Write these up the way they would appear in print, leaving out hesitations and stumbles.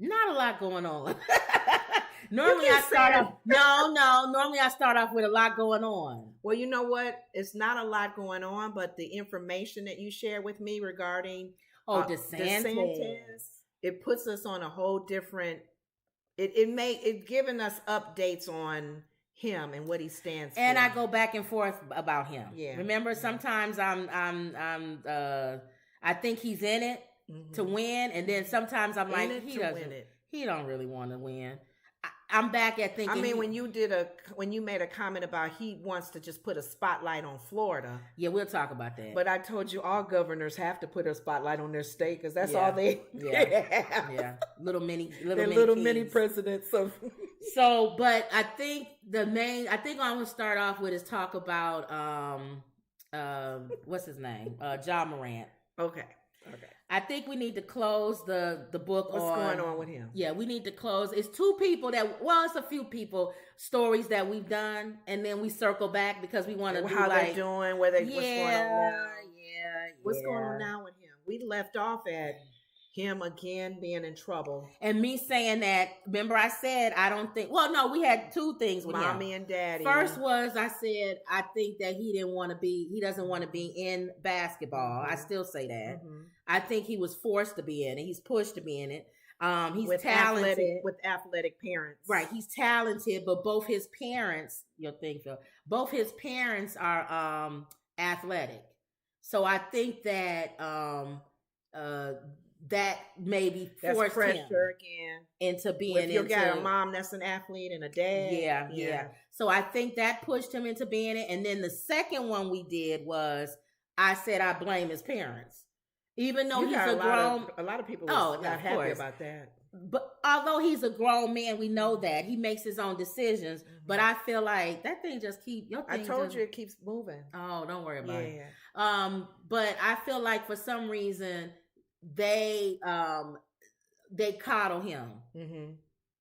Not a lot going on. Normally I start off. Normally I start off with a lot going on. Well, you know what? It's not a lot going on, but the information that you shared with me regarding DeSantis, it puts us on a whole different. It giving us updates on him and what he stands and for. I go back and forth about him. Yeah. Remember, sometimes I think he's in it to win, and then sometimes I'm like, he don't really want to win. I'm back at thinking. I mean, when you made a comment about he wants to just put a spotlight on Florida. Yeah, we'll talk about that. But I told you all governors have to put a spotlight on their state because that's all they. Yeah. Little mini presidents. So, but I think I'm gonna start off with is talk about what's his name, Ja Morant. Okay. I think we need to close the book. What's going on with him? Yeah, we need to close. It's two people it's a few people stories that we've done, and then we circle back because we want to do how they're doing, what's going on now. What's going on now with him? We left off at him again being in trouble. And me saying that, remember I said, I don't think, we had two things with Mommy and Daddy. First was, I said, I think that he doesn't want to be in basketball. I still say that. I think he was forced to be in it. He's pushed to be in it. He's talented. With athletic parents. Right. He's talented, but both his parents, both his parents are athletic. So I think that that maybe forced him again into being you got a mom that's an athlete and a dad. Yeah. So I think that pushed him into being it. And then the second one we did was I said I blame his parents. Even though he's a lot of people are not happy about that. But although he's a grown man, we know that he makes his own decisions. But I feel like that thing just I told you it keeps moving. Oh, don't worry about it. But I feel like for some reason they coddle him.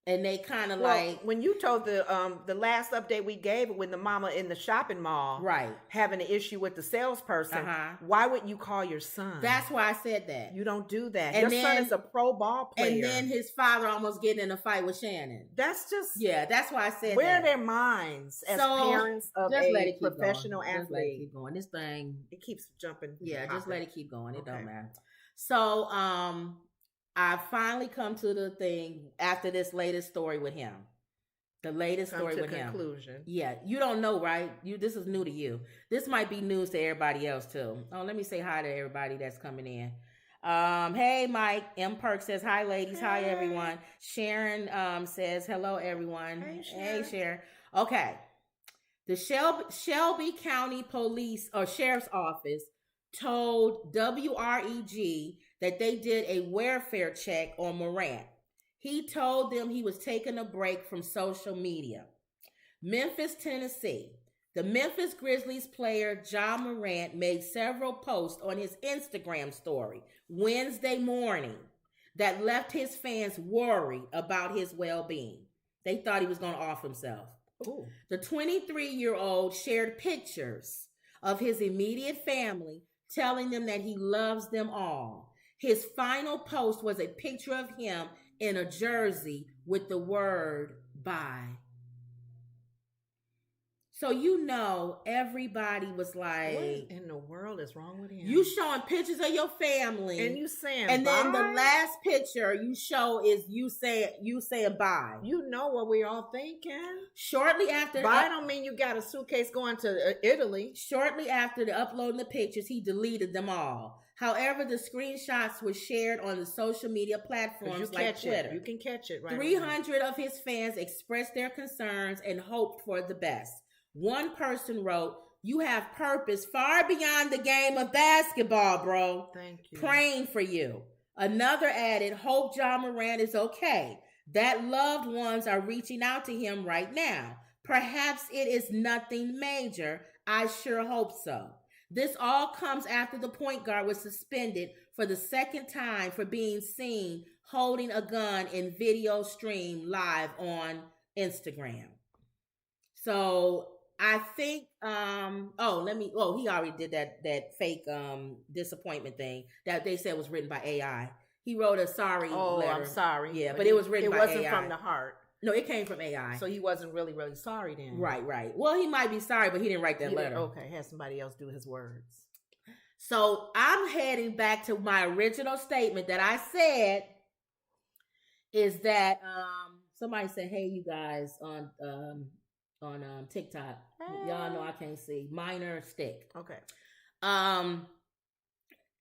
And they kind of when you told the last update we gave when the mama in the shopping mall having an issue with the salesperson, why would you call your son? That's why I said that. You don't do that. And your son is a pro ball player. And then his father almost getting in a fight with Shannon. That's just that's why I said where are their minds as parents of a professional athlete? Just let it keep going. This thing it keeps jumping. Yeah, just let it keep going. It don't matter. So I finally come to the thing after this latest story with him. The latest story with him. Conclusion. Yeah, you don't know, right? This is new to you. This might be news to everybody else too. Oh, let me say hi to everybody that's coming in. Hey, Mike. M. Perk says hi, ladies. Hey. Hi, everyone. Sharon says hello, everyone. Hey, Sharon. Okay. The Shelby County Police or Sheriff's Office told WREG that they did a welfare check on Morant. He told them he was taking a break from social media. Memphis, Tennessee. The Memphis Grizzlies player Ja Morant made several posts on his Instagram story Wednesday morning that left his fans worried about his well-being. They thought he was going to off himself. Ooh. The 23-year-old shared pictures of his immediate family, telling them that he loves them all. His final post was a picture of him in a jersey with the word bye. So everybody was like, what in the world is wrong with him? You showing pictures of your family. And you saying and bye? Then the last picture you show is you saying bye. You know what we all thinking. Shortly after bye don't mean you got a suitcase going to Italy. Shortly after uploading the pictures, he deleted them all. However, the screenshots were shared on the social media platforms like Twitter. You can catch it right 300 of his fans expressed their concerns and hoped for the best. One person wrote, "You have purpose far beyond the game of basketball, bro. Thank you. Praying for you." Another added, "Hope Ja Morant is okay. That loved ones are reaching out to him right now. Perhaps it is nothing major. I sure hope so." This all comes after the point guard was suspended for the second time for being seen holding a gun in video stream live on Instagram. So I think, he already did that fake disappointment thing that they said was written by AI. He wrote a sorry letter. Oh, I'm sorry. Yeah, but it was written by AI. It wasn't from the heart. No, it came from AI. So he wasn't really, really sorry then. Right. Well, he might be sorry, but he didn't write that letter. Okay, had somebody else do his words. So I'm heading back to my original statement that I said is that somebody said, "Hey, you guys on TikTok, y'all know I can't see minor stick." Okay.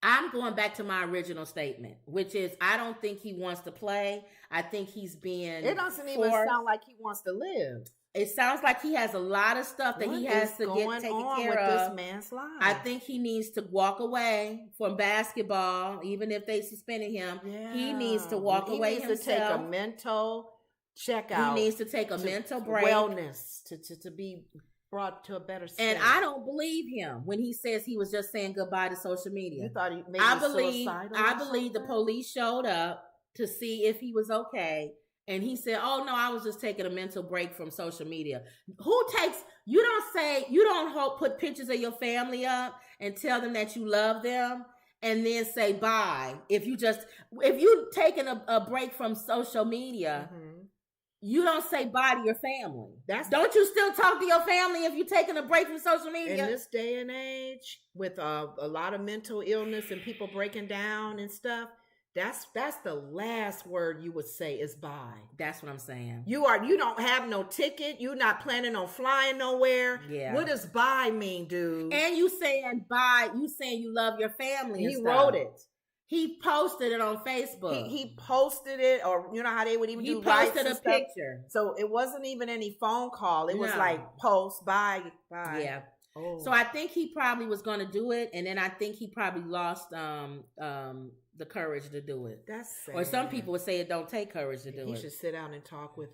I'm going back to my original statement, which is I don't think he wants to play. I think he's being It doesn't even sound like he wants to live. It sounds like he has a lot of stuff that he has to get taken care of. This man's life? I think he needs to walk away from basketball, even if they suspended him. Yeah. He needs to walk away himself. He needs to take a mental check out. He needs to take a mental break. Wellness to be brought to a better state. And I don't believe him when he says he was just saying goodbye to social media. You thought he maybe suicidal? I believe the police showed up to see if he was okay. And he said, "Oh no, I was just taking a mental break from social media." You don't put pictures of your family up and tell them that you love them and then say bye. If you taking a break from social media, you don't say bye to your family. Don't you still talk to your family if you're taking a break from social media? In this day and age, with a lot of mental illness and people breaking down and stuff, that's the last word you would say is bye. That's what I'm saying. You don't have no ticket. You're not planning on flying nowhere. Yeah. What does bye mean, dude? And you saying bye, you saying you love your family. He wrote it. He posted it on Facebook. He posted it, or you know how they would even do posted a picture. So it wasn't even any phone call. It was like post, bye. Yeah. Oh. So I think he probably was going to do it, and then I think he probably lost the courage to do it. That's sad. Or some people would say it don't take courage to do it. He should sit down and talk with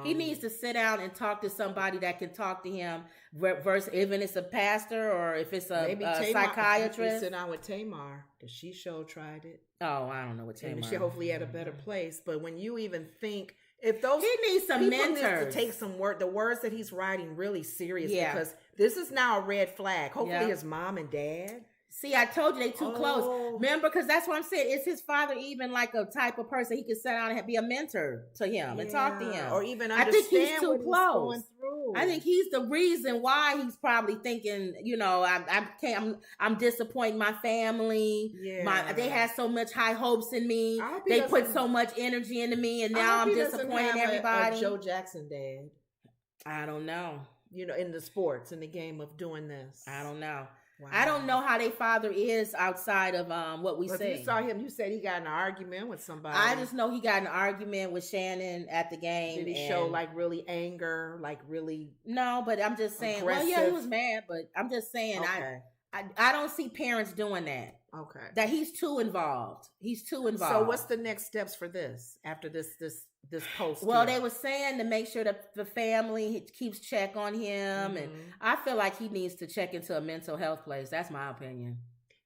he needs to sit down and talk to somebody that can talk to him, versus even if it's a pastor or if it's a psychiatrist. Sit down with Tamar, because she tried it. Oh, I don't know what Tamar. And she hopefully at a better place. But when you even think, if those he needs some mentors, needs to take the words that he's writing really serious, because this is now a red flag. Hopefully his mom and dad. See, I told you they too close. Remember, because that's what I'm saying. Is his father even like a type of person he could sit down and be a mentor to him and talk to him? Or even understand I think he's too close. Going through. I think he's the reason why he's probably thinking, I'm disappointing my family. Yeah. They had so much high hopes in me. They put so much energy into me, and now I'm disappointing everybody. A Joe Jackson dad. I don't know. In the sports, in the game of doing this. I don't know. Wow. I don't know how their father is outside of what we see. You saw him. You said he got in an argument with somebody. I just know he got in an argument with Shannon at the game. Did he show like really anger, like really? No, but I'm just saying. Aggressive? Well, yeah, he was mad, but I'm just saying. Okay. I don't see parents doing that. Okay. That he's too involved. So what's the next steps for this after this post? Well, they were saying to make sure that the family keeps check on him, and I feel like he needs to check into a mental health place. That's my opinion.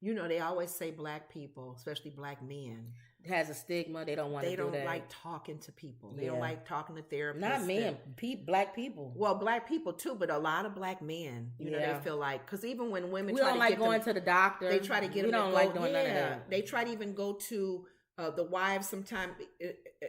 They always say black people, especially black men, has a stigma. They don't want to do that. They don't like talking to people. They don't like talking to therapists. Not men, black people. Well, black people too, but a lot of black men, they feel like, because even when women we don't like going to the doctor. They try to get them. We don't like doing none of that. They try to even go to the wives. Sometimes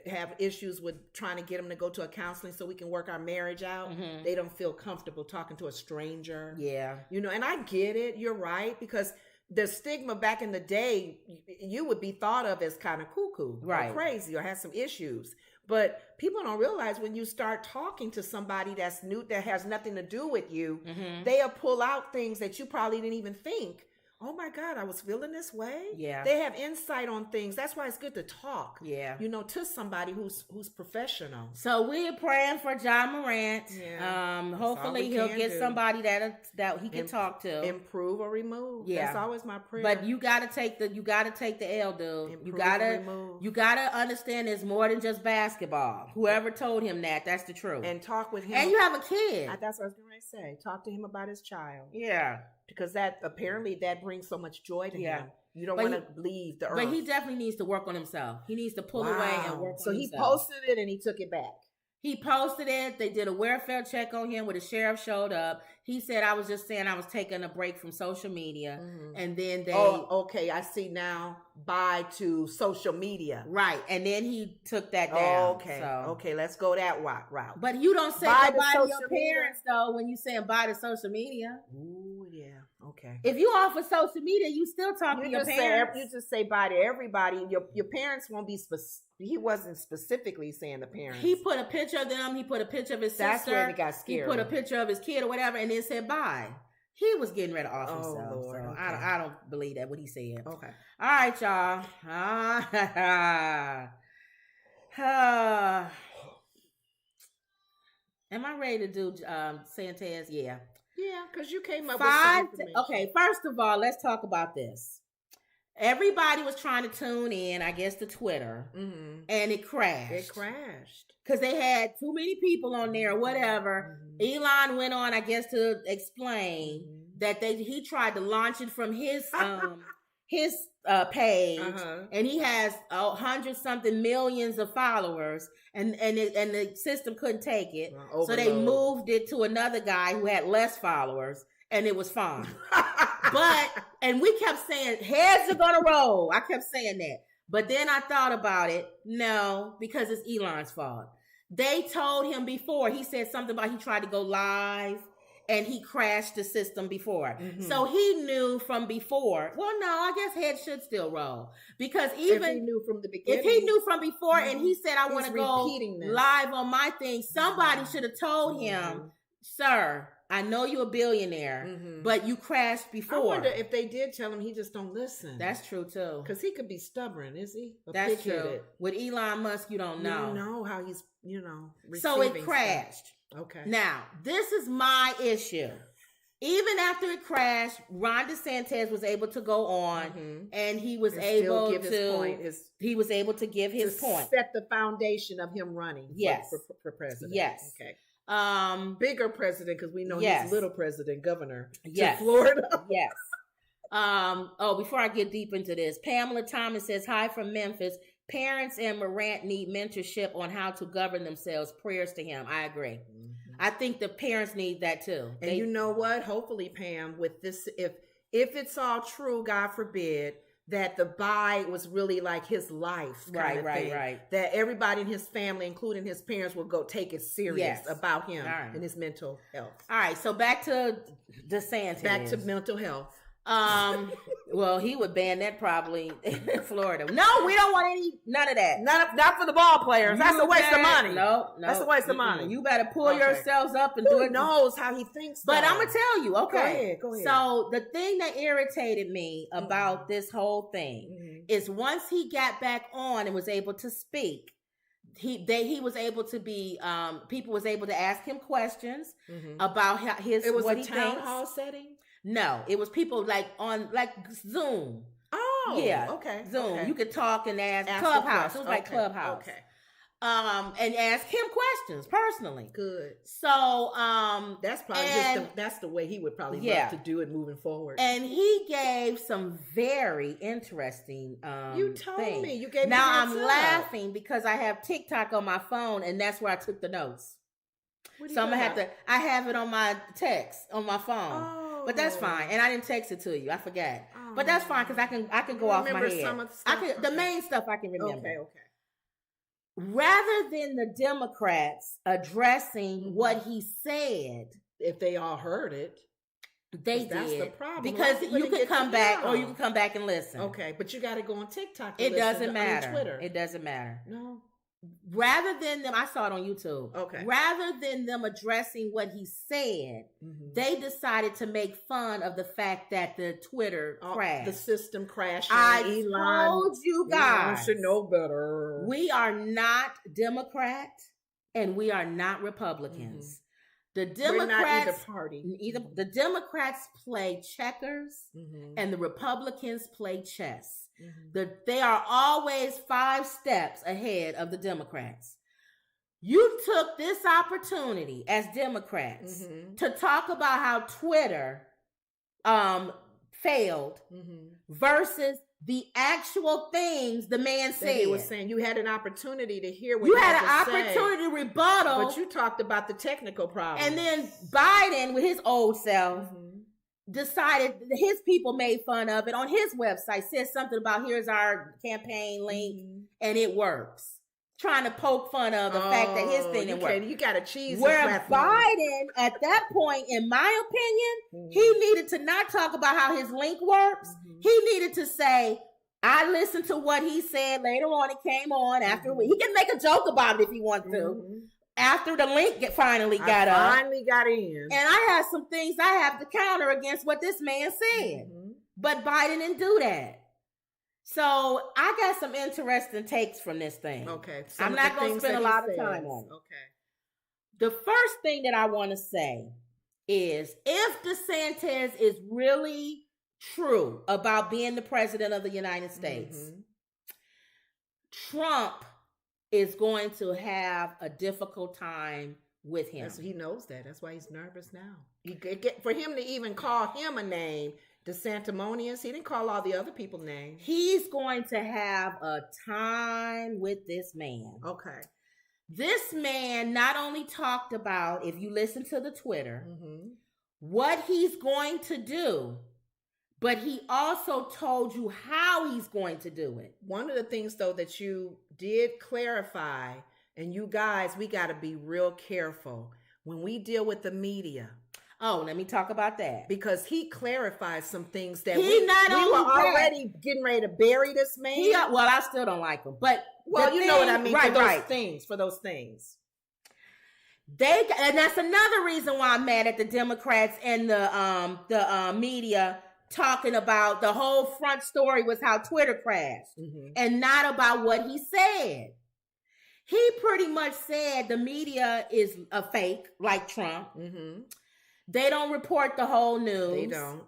have issues with trying to get them to go to a counseling so we can work our marriage out. Mm-hmm. They don't feel comfortable talking to a stranger. Yeah, and I get it. You're right, because the stigma back in the day, you would be thought of as kind of cuckoo, right, or crazy, or has some issues. But people don't realize when you start talking to somebody that's new, that has nothing to do with you, they'll pull out things that you probably didn't even think. Oh my God, I was feeling this way. Yeah. They have insight on things. That's why it's good to talk. Yeah. To somebody who's professional. So we're praying for John Morant. Yeah. Hopefully he'll get somebody that he can talk to. Improve or remove. Yeah. That's always my prayer. But you gotta take the L, dude. You gotta understand there's more than just basketball. Whoever told him that's the truth. And talk with him. And you have a kid. That's what I was gonna say. Talk to him about his child. Yeah. Because that brings so much joy to him. You don't want to leave the earth. But he definitely needs to work on himself. He needs to pull away and work on himself. So he posted it and he took it back. He posted it. They did a welfare check on him where the sheriff showed up. He said, I was just saying I was taking a break from social media. And then they... Oh, okay. I see now. Bye to social media. Right. And then he took that down. Okay. So. Okay. Let's go that route. But you don't say bye to your parents, though, when you saying bye to social media. Ooh, yeah. Okay. If you off of social media, you still talk to your parents. You just say bye to everybody. Your parents won't be specific. He wasn't specifically saying the parents. He put a picture of them. He put a picture of his sister. That's when it got scary. He put a picture of his kid or whatever, and then said bye. He was getting ready to off himself. Lord, so okay. I don't believe that what he said. Okay. All right, y'all. Am I ready to do Santés? Yeah. Yeah, because you came up with some information. Okay, first of all, let's talk about this. Everybody was trying to tune in, I guess, to Twitter, and it crashed. It crashed. Because they had too many people on there or whatever. Elon went on, I guess, to explain that he tried to launch it from his page, and he has 100-something millions of followers, and the system couldn't take it, so they moved it to another guy who had less followers, and it was fine. And we kept saying heads are gonna roll. I kept saying that, but then I thought about it. No, because it's Elon's fault. They told him before. He said something about he tried to go live. And he crashed the system before. So he knew from before. Well, no, I guess heads should still roll. Because even if he knew from the beginning. If he knew from before and he said, I want to go live on my thing, somebody should have told him, sir, I know you're a billionaire, but you crashed before. I wonder if they did tell him, he just don't listen. That's true, too. Because he could be stubborn, is he? That's true. With Elon Musk, you don't know. You don't know how he's, so it crashed. Stuff. Okay. Now, this is my issue. Even after it crashed, Ron DeSantis was able to go on, and he was able to give his point. He was able to give his point. Set the foundation of him running. Yes. For president. Yes. Okay. Bigger president, because we know he's little president, governor to Florida. Yes. Before I get deep into this, Pamela Thomas says, hi from Memphis. Parents and Morant need mentorship on how to govern themselves. Prayers to him. I agree. I think the parents need that too. And you know what? Hopefully, Pam, with this, if it's all true, God forbid, that the bye was really like his life. Right. That everybody in his family, including his parents, will go take it serious about him and his mental health. All right. So back to DeSantis. Back to mental health. Well, he would ban that probably in Florida. No, we don't want none of that. Not for the ball players. That's a waste of money. No. That's a waste of money. You better pull yourselves up and do it. Who knows how he thinks? But I'm gonna tell you. Okay, go ahead. So the thing that irritated me about this whole thing is once he got back on and was able to speak, he was able to be people was able to ask him questions about his. It was what a town hall setting. No, it was people on Zoom. Oh, yeah, okay. Zoom. Okay. You could talk and ask Clubhouse. It was like Clubhouse. Okay. And ask him questions personally. Good. So, that's probably that's the way he would probably love to do it moving forward. And he gave some very interesting you told things. Me. You gave me. Now I'm laughing because I have TikTok on my phone and that's where I took the notes. So I'm gonna I have it on my text on my phone. Oh. But that's fine, and I didn't text it to you. I forgot, but that's fine because I can go off my head. Some of the stuff? The main stuff I can remember. Okay. Rather than the Democrats addressing what he said, if they all heard it, they did. That's the problem because you can come back or you can come back and listen. Okay, but you got to go on TikTok. It doesn't matter. On Twitter, it doesn't matter. No. Rather than them, I saw it on YouTube. Okay. Rather than them addressing what he said, they decided to make fun of the fact that the Twitter crashed. The system crashed. I told you guys. You should know better. We are not Democrat and we are not Republicans. The Democrats, we're not either party. The Democrats play checkers and the Republicans play chess. They are always 5 steps ahead of the Democrats. You took this opportunity as Democrats to talk about how Twitter failed versus the actual things the man said. He was saying. You had an opportunity to hear what you had an opportunity to rebuttal. But you talked about the technical problems. And then Biden, with his old self, decided his people made fun of it on his website, said something about here's our campaign link, and it works. Trying to poke fun of the fact that his thing didn't work. You got to cheese. Where Biden, at that point, in my opinion, he needed to not talk about how his link works. He needed to say, I listened to what he said later on. It came on after he can make a joke about it if he wants to. After the link finally got up. Finally got in. And I had some things I have to counter against what this man said. But Biden didn't do that. So I got some interesting takes from this thing. Okay. I'm not going to spend a lot of time on it. Okay. The first thing that I want to say is if DeSantis is really true about being the president of the United States, Trump is going to have a difficult time with him. He knows that. That's why he's nervous now. For him to even call him a name, DeSanctimonious, he didn't call all the other people names. He's going to have a time with this man. Okay. This man not only talked about, if you listen to the Twitter, what he's going to do, but he also told you how he's going to do it. One of the things, though, that you did clarify, and you guys, we got to be real careful when we deal with the media. Oh, let me talk about that. Because he clarified some things that we were already getting ready to bury this man. Well, I still don't like him. But you know what I mean, for those things. And that's another reason why I'm mad at the Democrats and the media talking about the whole front story was how Twitter crashed and not about what he said. He pretty much said the media is a fake, like Trump. They don't report the whole news. They don't.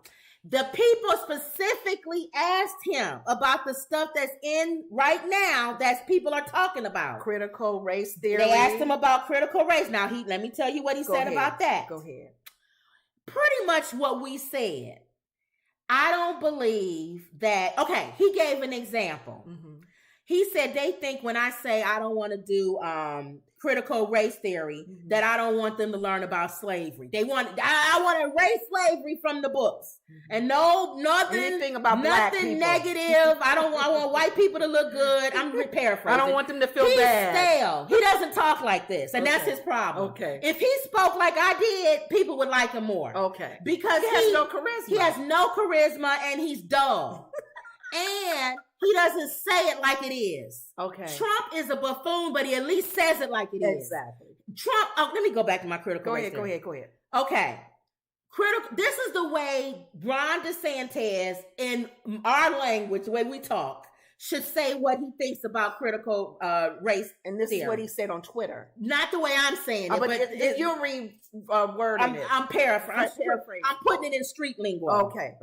The people specifically asked him about the stuff that's in right now that people are talking about. Critical race theory. They asked him about critical race. Now, let me tell you what he said about that. Go ahead. Pretty much what we said. I don't believe that. Okay, he gave an example. He said they think when I say I don't want to do critical race theory, that I don't want them to learn about slavery. I want to erase slavery from the books. And nothing about black people. Negative. I want white people to look good. I'm paraphrasing. I don't want them to feel bad. He's stale. He doesn't talk like this. And that's his problem. Okay. If he spoke like I did, people would like him more. Okay. Because he has no charisma. He has no charisma and he's dull. And he doesn't say it like it is. Okay. Trump is a buffoon, but he at least says it like it is. Exactly. Trump, let me go back to my critical race theory. Go ahead. Okay. This is the way Ron DeSantis, in our language, the way we talk, should say what he thinks about critical race. And this is what he said on Twitter. Not the way I'm saying it, but you'll read wording it. I'm paraphrasing. I'm putting it in street lingo. Okay.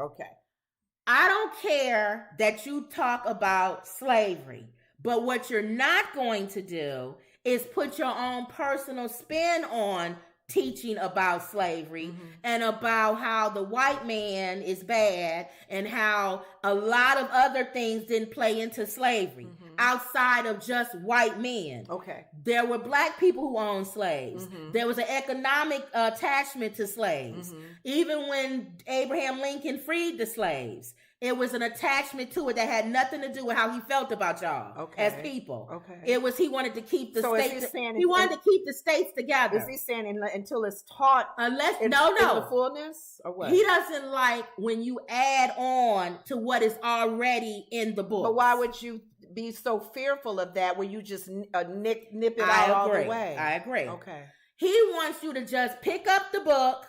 I don't care that you talk about slavery, but what you're not going to do is put your own personal spin on teaching about slavery and about how the white man is bad and how a lot of other things didn't play into slavery outside of just white men. Okay. There were black people who owned slaves. There was an economic attachment to slaves. Even when Abraham Lincoln freed the slaves, it was an attachment to it that had nothing to do with how he felt about y'all as people. Okay. It was he wanted to keep the states. He wanted to keep the states together. Is he saying until it's taught? In the fullness, or what? He doesn't like when you add on to what is already in the book. But why would you be so fearful of that? Where you just nip it out all the way? I agree. Okay. He wants you to just pick up the book.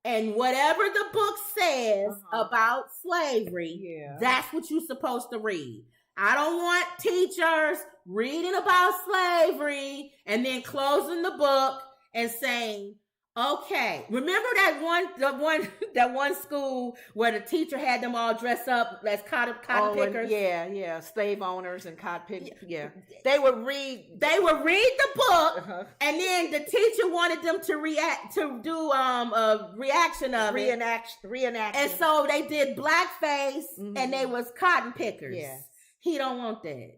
And whatever the book says about slavery, that's what you're supposed to read. I don't want teachers reading about slavery and then closing the book and saying, Okay, remember that one school where the teacher had them all dressed up as cotton pickers? Yeah, slave owners and cotton pickers. Yeah, they would read the book, and then the teacher wanted them to do a reaction of reenact, and so they did blackface, and they was cotton pickers. Yes, he don't want that.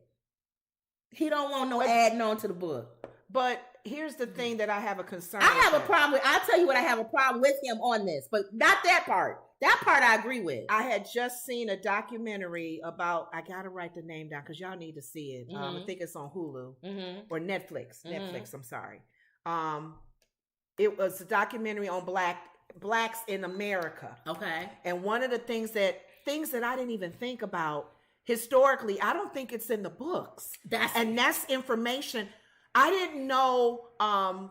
He don't want no adding on to the book. But here's the thing that I have a concern. I have a problem with. I'll tell you what I have a problem with him on this, but not that part. That part I agree with. I had just seen a documentary about. I gotta write the name down because y'all need to see it. I think it's on Hulu or Netflix. Netflix. I'm sorry. It was a documentary on blacks in America. Okay. And one of the things that I didn't even think about historically, I don't think it's in the books. That's information. I didn't know,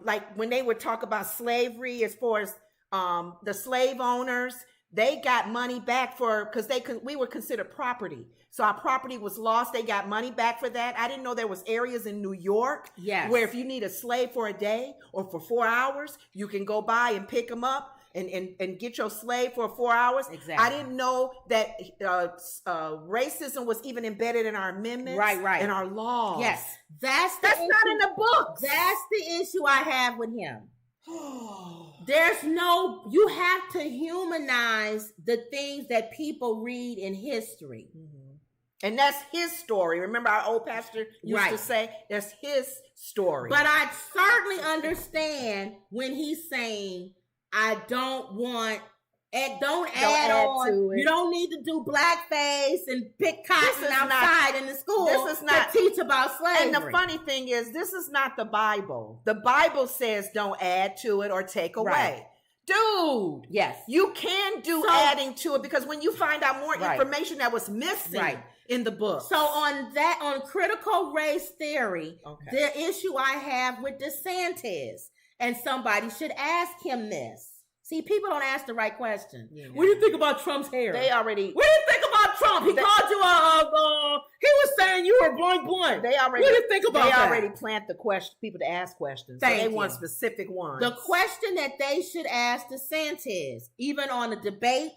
like when they would talk about slavery, as far as the slave owners, they got money back because we were considered property. So our property was lost. They got money back for that. I didn't know there was areas in New York where if you need a slave for a day or for 4 hours, you can go by and pick them up and get your slave for 4 hours. Exactly. I didn't know that racism was even embedded in our amendments, right, in our laws. Yes, that's not in the books. That's the issue I have with him. You have to humanize the things that people read in history. And that's his story. Remember our old pastor used to say, that's his story. But I certainly understand when he's saying, I don't want, don't add on. To it. You don't need to do blackface and pick cotton outside in the school to teach about slavery. And the funny thing is, this is not the Bible. The Bible says don't add to it or take away. Right. Dude, yes, you can do adding to it, because when you find out more information that was missing in the book. So on critical race theory, the issue I have with DeSantis, and somebody should ask him this. See, people don't ask the right question. Yeah. What do you think about Trump's hair? What do you think about Trump? He called you he was saying you were blank. What do you think about that? They already plant the question, people to ask questions. So they want specific ones. The question that they should ask DeSantis, even on the debate,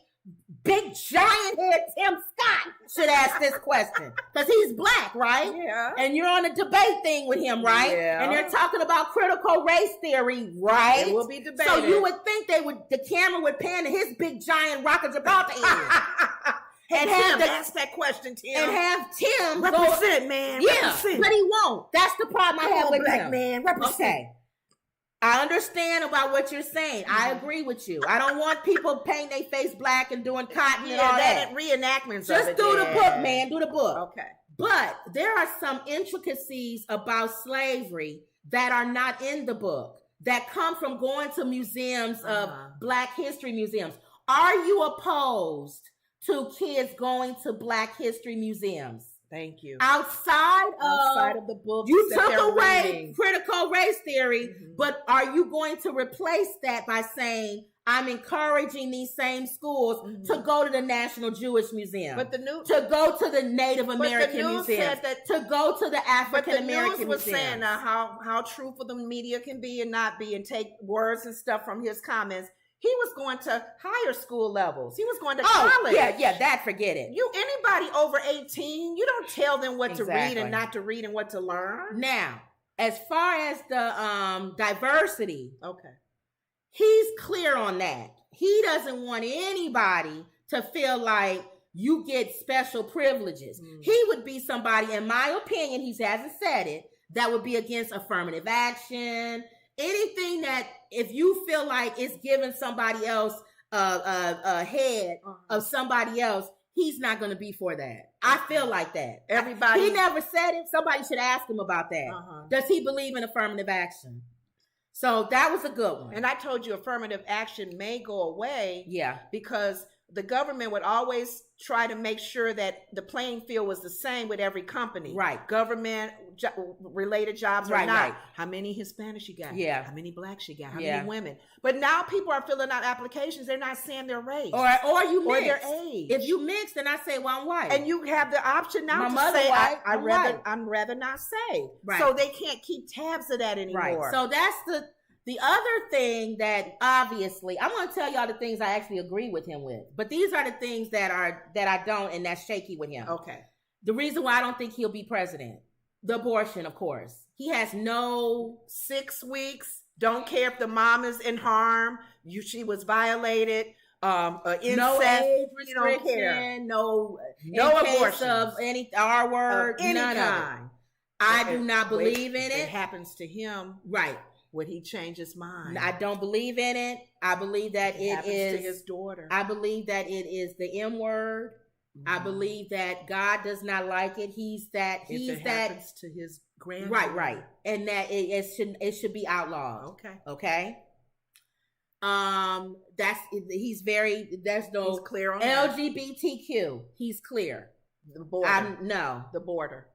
big giant head Tim Scott should ask this question, because he's black, right? Yeah. And you're on a debate thing with him, right? Yeah. And they're talking about critical race theory, right? It will be debated. So you would think the camera would pan to his big giant rocket Gibraltar head. And ask that question, Tim. And have Tim represent, man. Yeah, represent. But he won't. That's the problem I have with black him. Man, represent. Okay. I understand about what you're saying. I agree with you. I don't want people painting their face black and doing cotton and all that. Reenactments. Just do the book, man. Do the book. Okay. But there are some intricacies about slavery that are not in the book, that come from going to museums of Black history museums. Are you opposed to kids going to Black history museums? Thank you. Outside of the book, you took away critical race theory, but are you going to replace that by saying, I'm encouraging these same schools to go to the National Jewish Museum, to go to the Native American Museum, to go to the African American Museum? But the news was saying how truthful the media can be and not be, and take words and stuff from his comments. He was going to higher school levels. He was going to college. Yeah, that, forget it. Anybody over 18, you don't tell them what to read and not to read and what to learn. Now, as far as the diversity, he's clear on that. He doesn't want anybody to feel like you get special privileges. He would be somebody, in my opinion, he hasn't said it, that would be against affirmative action. Anything that, if you feel like it's giving somebody else a head of somebody else, he's not going to be for that. I feel like that. He never said it. Somebody should ask him about that. Does he believe in affirmative action? So that was a good one. And I told you affirmative action may go away. Yeah. Because the government would always try to make sure that the playing field was the same with every company. Right. Government related jobs or not. Right. How many Hispanics you got? Yeah. How many blacks you got? How many women? But now people are filling out applications. They're not saying their race. Or you mix. Or their age. If you mix, then I say, well, I'm white. And you have the option now to say, I'd rather not say. Right. So they can't keep tabs of that anymore. Right. So that's The other thing that obviously, I'm going to tell y'all the things I actually agree with him with, but these are the things that I don't, and that's shaky with him. Okay. The reason why I don't think he'll be president, the abortion, of course. He has no 6 weeks. Don't care if the mom is in harm. She was violated. Incest, no age you don't care. restriction, no abortion of any R word, any none kind. of it. I do not believe in it. It happens to him, right? Would he change his mind? I don't believe in it. I believe that it happens is to his daughter. I believe that it is the M word. I believe that God does not like it. He's that happens to his granddaughter. Right, and that it should be outlawed. Okay. He's clear on LGBTQ. He's clear. The border. No. The border.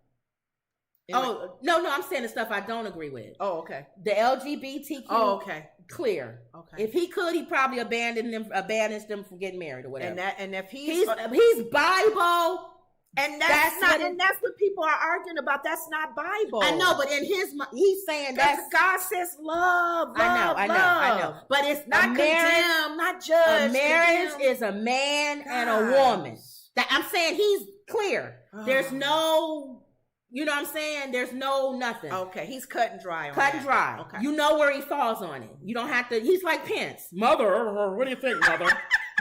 No, I'm saying the stuff I don't agree with. Oh, okay. The LGBTQ. Oh, okay. Clear. Okay. If he could, he probably abandons them from getting married or whatever. And if he's Bible. And that's what people are arguing about. That's not Bible. I know, but in he's saying that God says love. I know. But it's not condemn, not judge. A marriage is a man and a woman. That I'm saying he's clear. There's no, you know what I'm saying? There's no nothing. Okay, he's cut and dry. Okay. You know where he falls on it. You don't have to. He's like Pence. Mother, what do you think, Mother?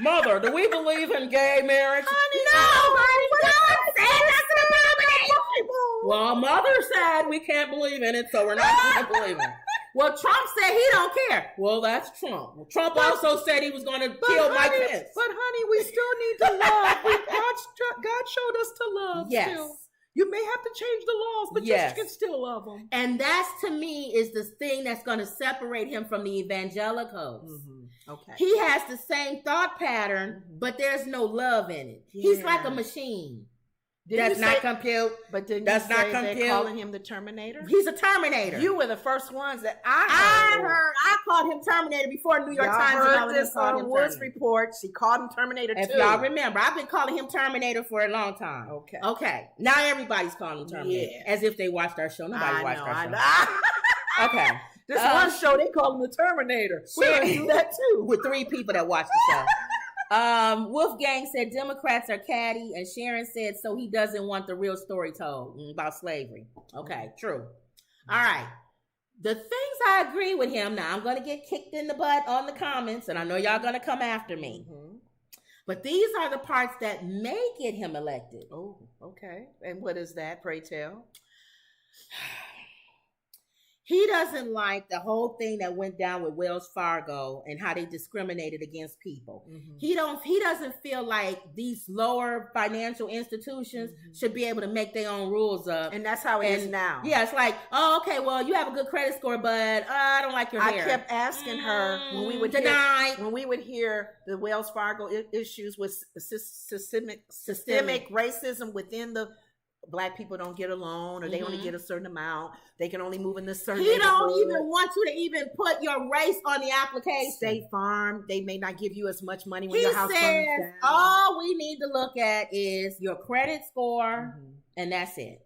Mother, do we believe in gay marriage? Honey, God said that's an abomination. Well, Mother said we can't believe in it, so we're not going to believe in it. Well, Trump said he don't care. Well, that's Trump. Well, Trump also said he was going to kill Mike Pence. But honey, we still need to love. God showed us to love. Yes. Still. You may have to change the laws, but you can still love them. And that's, to me, is the thing that's going to separate him from the evangelicals. Mm-hmm. Okay. He has the same thought pattern, but there's no love in it. Yeah. He's like a machine. That's not compute. But didn't that's you not say compute. They're calling him the Terminator? He's a Terminator. You were the first ones that I heard. I called him Terminator before New York Times. Heard this on Woods Report. She called him Terminator too. If y'all remember, I've been calling him Terminator for a long time. Okay. Now everybody's calling him Terminator. Yeah. As if they watched our show. Nobody watched our show. Okay. This one show, they call him the Terminator. We're going to do that too. With 3 people that watch the show. Wolfgang said Democrats are catty, and Sharon said so he doesn't want the real story told about slavery. Okay, true. All right. The things I agree with him. Now I'm going to get kicked in the butt on the comments, and I know y'all going to come after me. Mm-hmm. But these are the parts that may get him elected. Oh, okay. And what is that? Pray tell. He doesn't like the whole thing that went down with Wells Fargo and how they discriminated against people. Mm-hmm. He doesn't feel like these lower financial institutions should be able to make their own rules up. And that's how it is now. Yeah, it's like, oh, okay, well, you have a good credit score, but I don't like your hair. I kept asking her when we would hear the Wells Fargo issues with systemic racism within the Black people don't get a loan, or they only get a certain amount. They can only move in this certain. He don't even want you to even put your race on the application. State Farm, they may not give you as much money when your house burns down. All we need to look at is your credit score, and that's it.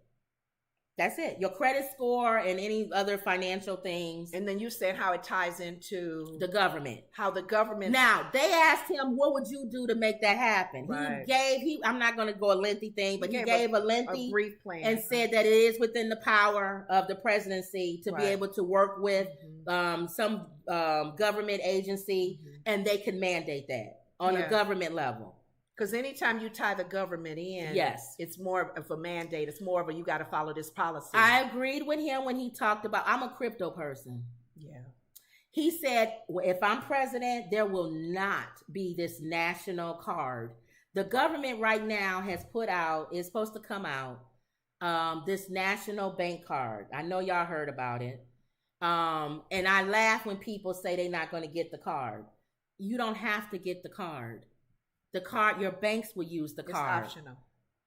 That's it. Your credit score and any other financial things. And then you said how it ties into the government. How the government. Now, they asked him, what would you do to make that happen? Right. I'm not going to go a lengthy thing, but he gave a brief plan and said that it is within the power of the presidency to be able to work with some government agency, and they can mandate that on a government level. Because anytime you tie the government in, it's more of a mandate. It's more of a, you got to follow this policy. I agreed with him when he talked about, I'm a crypto person. Yeah. He said, if I'm president, there will not be this national card. The government right now has put out, is supposed to come out, this national bank card. I know y'all heard about it. And I laugh when people say they're not going to get the card. You don't have to get the card. The card, your banks will use the card. It's optional.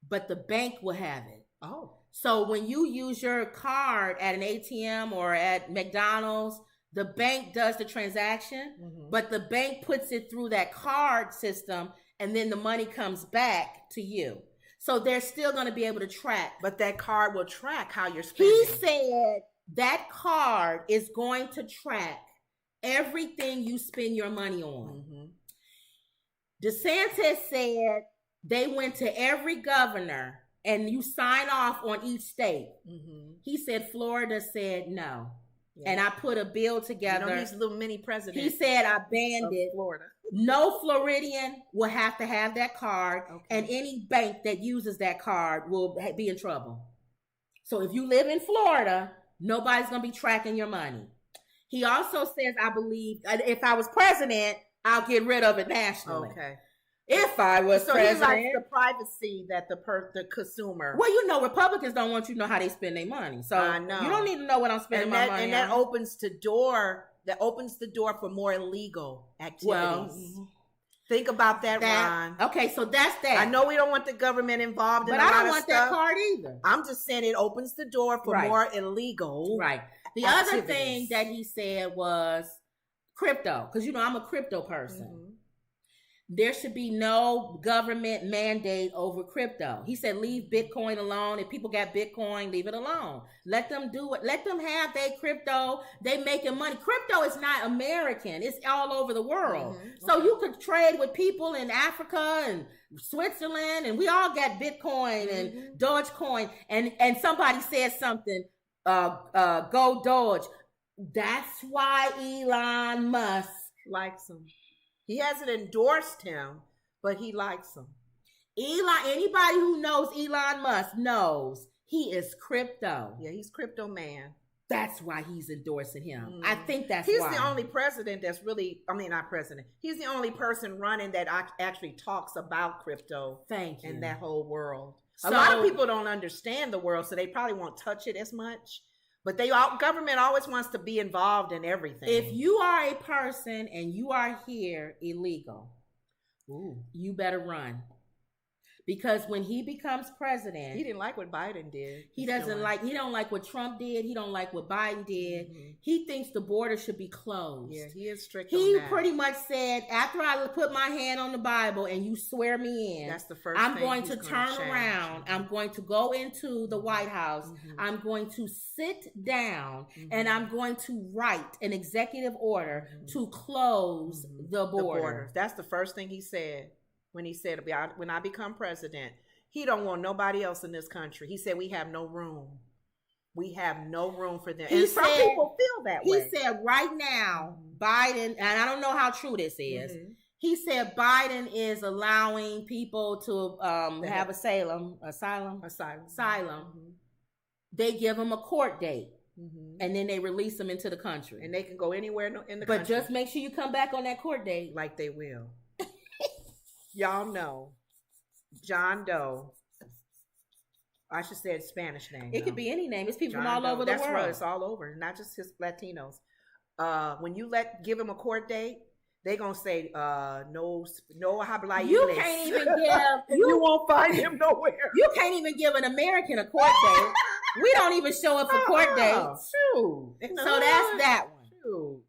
But the bank will have it. Oh. So when you use your card at an ATM or at McDonald's, the bank does the transaction, but the bank puts it through that card system, and then the money comes back to you. So they're still going to be able to track. But that card will track how you're spending. He said that card is going to track everything you spend your money on. Mm-hmm. DeSantis said they went to every governor and you sign off on each state. Mm-hmm. He said Florida said no. Yeah. And I put a bill together. You know, he's a little mini president. He said I banned it. Florida. No Floridian will have to have that card, and any bank that uses that card will be in trouble. So if you live in Florida, nobody's going to be tracking your money. He also says, I believe, if I was president, I'll get rid of it nationally. Okay. If I was president. So he likes the privacy that the consumer. Well, you know, Republicans don't want you to know how they spend their money. So I know. You don't need to know what I'm spending my money on. And that opens the door for more illegal activities. Well, think about that, Ron. Okay, so that's that. I know we don't want the government involved in a lot of stuff. But I don't want that card either. I'm just saying it opens the door for more illegal The activities. Other thing that he said was crypto, because, you know, I'm a crypto person. Mm-hmm. There should be no government mandate over crypto. He said, leave Bitcoin alone. If people got Bitcoin, leave it alone. Let them do it. Let them have their crypto. They making money. Crypto is not American. It's all over the world. Mm-hmm. So you could trade with people in Africa and Switzerland, and we all got Bitcoin and Dogecoin. And somebody said something, go Doge. That's why Elon Musk likes him. He hasn't endorsed him, but he likes him. Anybody who knows Elon Musk knows he is crypto. Yeah, he's crypto man. That's why he's endorsing him. I think why. He's the only president that's really, not president. He's the only person running that actually talks about crypto. Thank you. And that whole world. A lot of people don't understand the world, so they probably won't touch it as much. But government always wants to be involved in everything. If you are a person and you are here illegal, you better run. Because when he becomes president, he didn't like what Biden did. He don't like what Trump did. He don't like what Biden did. Mm-hmm. He thinks the border should be closed. Yeah, he is strict on that. He pretty much said, after I put my hand on the Bible and you swear me in, that's the first I'm going to turn around. I'm going to go into the White House. Mm-hmm. I'm going to sit down and I'm going to write an executive order to close the border. That's the first thing he said. When he said, when I become president, he don't want nobody else in this country. He said, we have no room. We have no room for them. And some people feel that way. He said right now, Biden, and I don't know how true this is, he said Biden is allowing people to have asylum. They give them a court date. And then they release them into the country. And they can go anywhere in the country. But just make sure you come back on that court date. Like they will. Y'all know John Doe. I should say it's Spanish name. It could be any name. It's people from all over the world. Right. It's all over, not just his Latinos. When you give him a court date, they gonna say no habla You can't even give. You won't find him nowhere. You can't even give an American a court date. We don't even show up for court dates. True. So that's that one. True.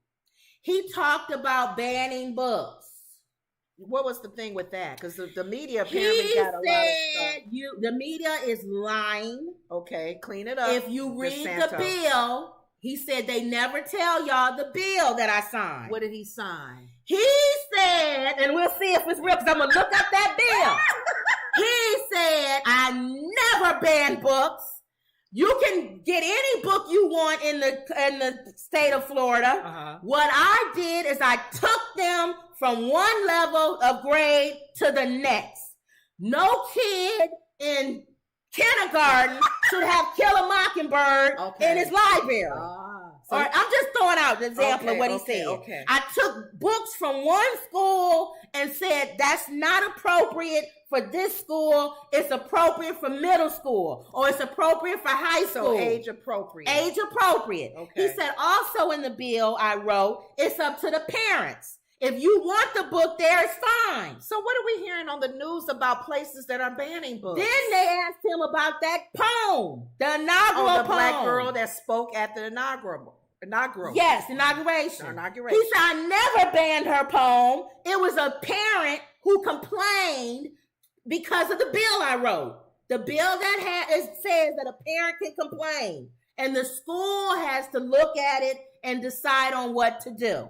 He talked about banning books. What was the thing with that? Because the media apparently got a lot of stuff. The media is lying. Okay, clean it up. If you read the bill, he said they never tell y'all the bill that I signed. What did he sign? He said, and we'll see if it's real because I'm going to look up that bill. He said, I never ban books. You can get any book you want in the state of Florida. What I did is I took them from one level of grade to the next. No kid in kindergarten should have Kill a Mockingbird in his library. So I'm just throwing out the example of what he said. Okay. I took books from one school and said that's not appropriate for this school. It's appropriate for middle school, or it's appropriate for high school. So age appropriate. Age appropriate. Okay. He said also in the bill I wrote, it's up to the parents. If you want the book there, it's fine. So what are we hearing on the news about places that are banning books? Then they asked him about that poem, the inaugural poem. The black girl that spoke at the inaugural. Yes, inauguration. He said, I never banned her poem. It was a parent who complained because of the bill I wrote. The bill that says that a parent can complain. And the school has to look at it and decide on what to do.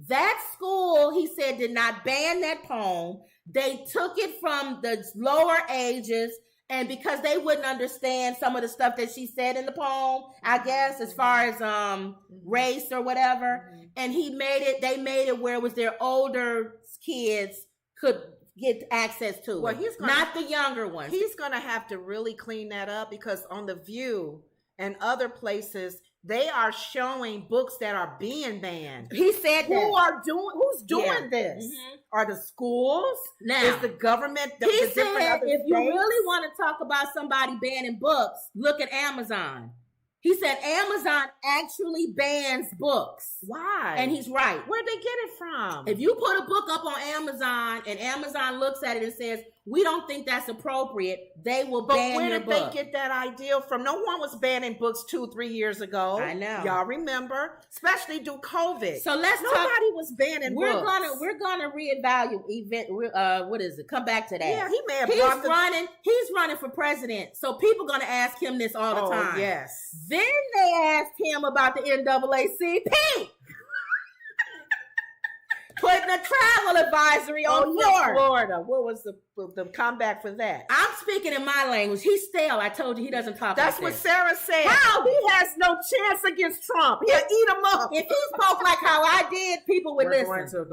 That school, he said, did not ban that poem. They took it from the lower ages, and because they wouldn't understand some of the stuff that she said in the poem, I guess, as far as race or whatever, and they made it where it was their older kids could get access to it. Not the younger ones. He's going to have to really clean that up, because on The View and other places, they are showing books that are being banned. He said that. Who's doing this? Are the schools? Now, is the government? He said if you really want to talk about somebody banning books, look at Amazon. He said Amazon actually bans books. Why? And he's right. Where'd they get it from? If you put a book up on Amazon and Amazon looks at it and says, we don't think that's appropriate, they will ban your book. But where did they get that idea from? No one was banning books 2-3 years ago. I know. Y'all remember? Especially due COVID. So Nobody was banning books. We're gonna reevaluate event. What is it? Come back to that. Yeah, he may have He's running for president. So people gonna ask him this all the time. Yes. Then they asked him about the NAACP. Putting a travel advisory on Florida. What was the comeback for that? I'm speaking in my language. He's stale. I told you he doesn't talk That's like what Sarah said. How? He has no chance against Trump. He'll eat him up. If he spoke like how I did, people would listen.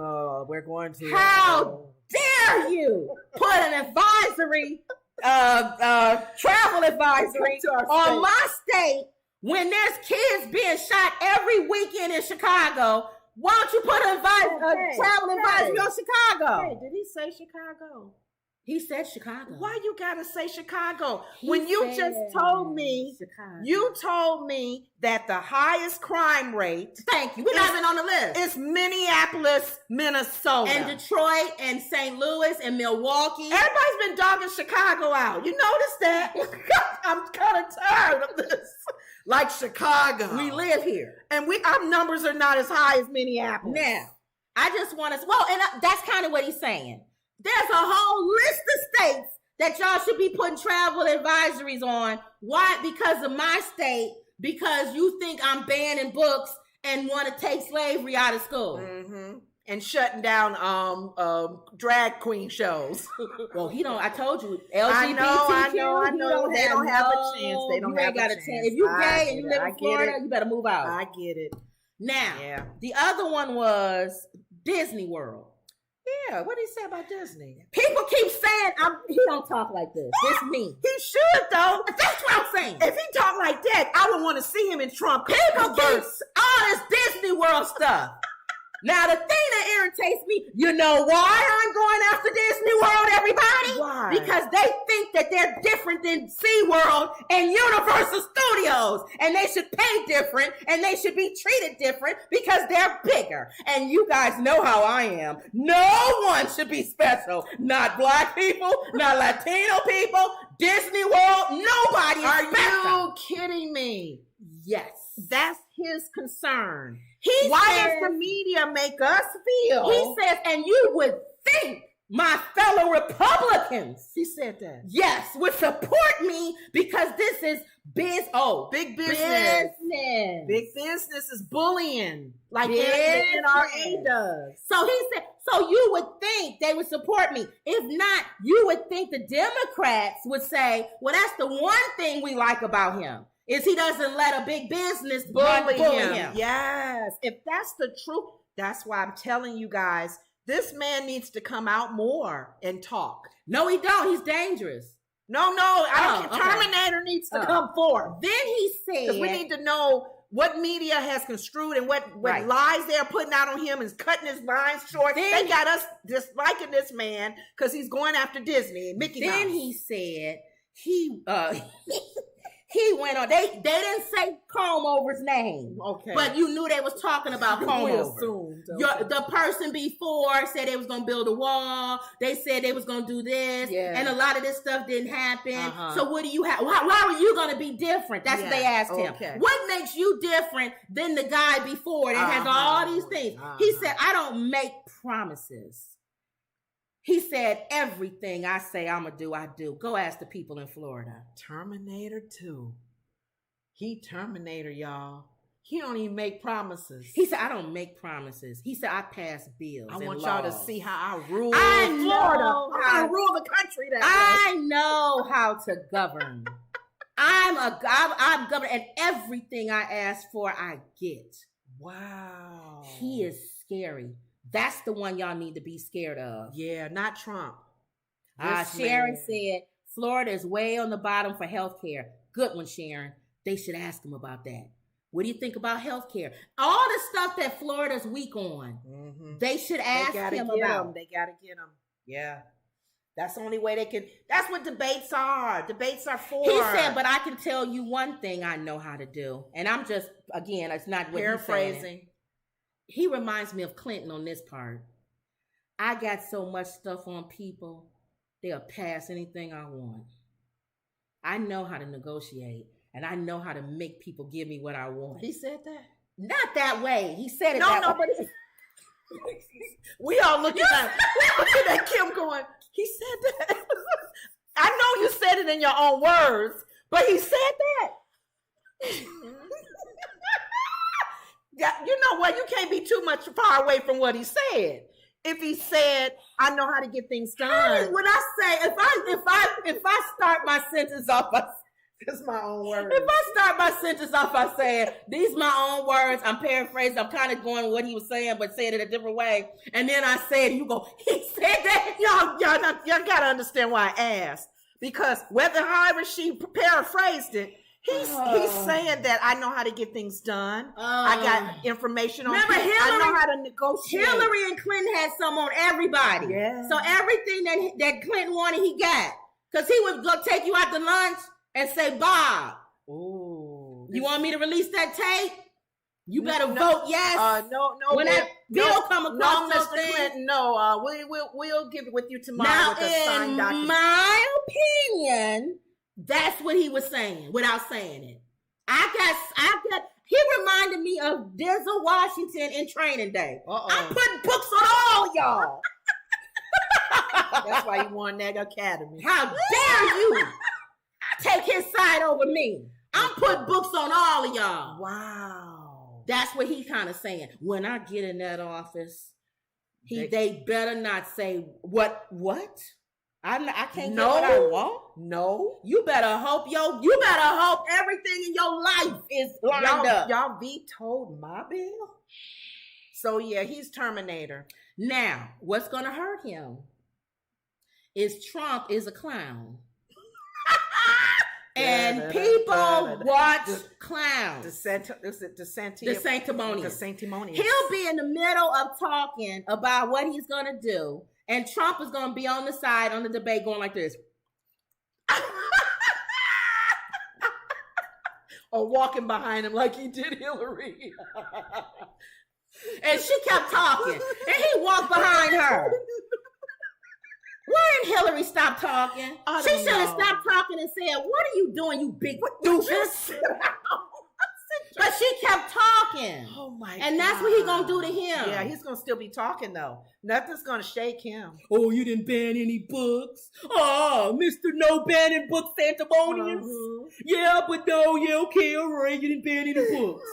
We're going to. How dare you put an advisory, travel advisory on my state when there's kids being shot every weekend in Chicago? Why don't you put a travel advisory on Chicago? Hey, did he say Chicago? He said Chicago. Why you gotta say Chicago? When you just told me, you told me that the highest crime rate. Thank you. We're not even on the list. It's Minneapolis, Minnesota, and Detroit, and St. Louis, and Milwaukee. Everybody's been dogging Chicago out. You notice that? I'm kind of tired of this. Like Chicago. We live here. And our numbers are not as high as Minneapolis. Now, I just want to, and that's kind of what he's saying. There's a whole list of states that y'all should be putting travel advisories on. Why? Because of my state, because you think I'm banning books and want to take slavery out of school. Mm-hmm. And shutting down drag queen shows. Well, I told you, LGBTQ. I know. They don't have a chance. They don't have a chance. If you gay and you live in Florida, you better move out. I get it. Now, the other one was Disney World. Yeah, what did he say about Disney? People keep saying he don't talk like this. It's me. He should though. That's what I'm saying. If he talk like that, I would want to see him in Trump. People keep all this Disney World stuff. Now, the thing that irritates me, you know why I'm going after Disney World, everybody? Why? Because they think that they're different than SeaWorld and Universal Studios, and they should pay different, and they should be treated different because they're bigger. And you guys know how I am. No one should be special. Not black people, not Latino people, Disney World, nobody is special. Are you kidding me? Yes. That's his concern. Why does the media make us feel? He says, and you would think my fellow Republicans, he said that, yes, would support me because this is big business. Big business is bullying, like the NRA does. So he said, so you would think they would support me. If not, you would think the Democrats would say, well, that's the one thing we like about him. Is he doesn't let a big business bully him. Yes. If that's the truth, that's why I'm telling you guys, this man needs to come out more and talk. No, he don't. He's dangerous. No. Terminator needs to come forth. Then he said, because we need to know what media has construed and what lies they're putting out on him and cutting his lines short. They got us disliking this man because he's going after Disney and Mickey Mouse. Then he said he went on. They didn't say Comb Over's name. Okay. But you knew they was talking about Comb Over. Assumed. The person before said they was going to build a wall. They said they was going to do this. Yeah. And a lot of this stuff didn't happen. Uh-huh. So what do you have? Why were you going to be different? That's what they asked him. What makes you different than the guy before that has all these things? He said, I don't make promises. He said, everything I say I'm going to do, I do. Go ask the people in Florida. Terminator 2. He Terminator, y'all. He don't even make promises. He said, I don't make promises. He said, I pass bills. I want laws. y'all to see how I rule Florida. I rule the country that I know how to govern. I'm governed, and everything I ask for, I get. Wow. He is scary. That's the one y'all need to be scared of. Yeah, not Trump. Sharon said, Florida is way on the bottom for healthcare. Good one, Sharon. They should ask him about that. What do you think about healthcare? All the stuff that Florida's weak on, they should ask him about. They got to get him. Yeah. That's the only way they can. That's what debates are. Debates are for. He said, but I can tell you one thing I know how to do. And I'm just, again, it's not what paraphrasing. He reminds me of Clinton on this part. I got so much stuff on people, they'll pass anything I want. I know how to negotiate. And I know how to make people give me what I want. He said that? Not that way. He said it that way. But we all looking at Kim going, he said that. I know you said it in your own words, but he said that. You know what? You can't be too much far away from what he said. If he said, I know how to get things done. When I say, if I start my sentence off by it's my own words. If I start my sentence off by saying, these are my own words, I'm paraphrasing, I'm kind of going what he was saying, but saying it a different way. And then I say it, and you go, he said that? Y'all got to understand why I asked. Because however she paraphrased it, he's saying that I know how to get things done. I got information on people. I know how to negotiate. Hillary and Clinton had some on everybody. Yeah. So everything that Clinton wanted, he got. Because he was going to take you out to lunch and say, Bob, ooh, you want me to release that tape? You better vote yes. No. When that bill come across no, Mr. Clinton, no. We'll give it with you tomorrow with a signed document. In my opinion, that's what he was saying without saying it. I got. He reminded me of Denzel Washington in Training Day. I'm putting books on all y'all. That's why you won that academy. How dare you take his side over me? I'm putting books on all of y'all. Wow. That's what he's kind of saying. When I get in that office, they better not say what? I can't get what I want. No. You better hope everything in your life is lined up. Y'all vetoed my bill. So yeah, he's Terminator. Now, what's gonna hurt him is Trump is a clown. And people watch clowns. The sanctimonious. He'll be in the middle of talking about what he's going to do. And Trump is going to be on the side on the debate going like this. Or walking behind him like he did Hillary. And she kept talking. And he walked behind her. Why didn't Hillary stop talking? She should have stopped talking and said, what are you doing, you big doofus? But she kept talking. Oh my God. And that's what he's going to do to him. Yeah, he's going to still be talking though. Nothing's going to shake him. Oh, you didn't ban any books? Oh, Mr. No banning books, sanctimonious. Yeah, but no, okay, all right, you didn't ban any books.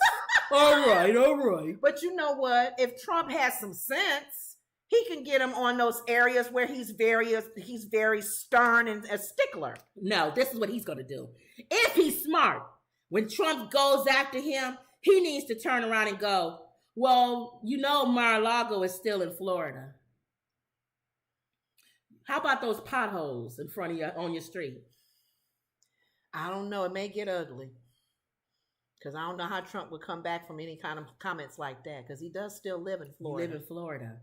All right. But you know what? If Trump has some sense, he can get him on those areas where he's very stern and a stickler. No, this is what he's going to do. If he's smart, when Trump goes after him, he needs to turn around and go, well, you know Mar-a-Lago is still in Florida. How about those potholes in front of you on your street? I don't know. It may get ugly. Because I don't know how Trump would come back from any kind of comments like that. Because he does still live in Florida.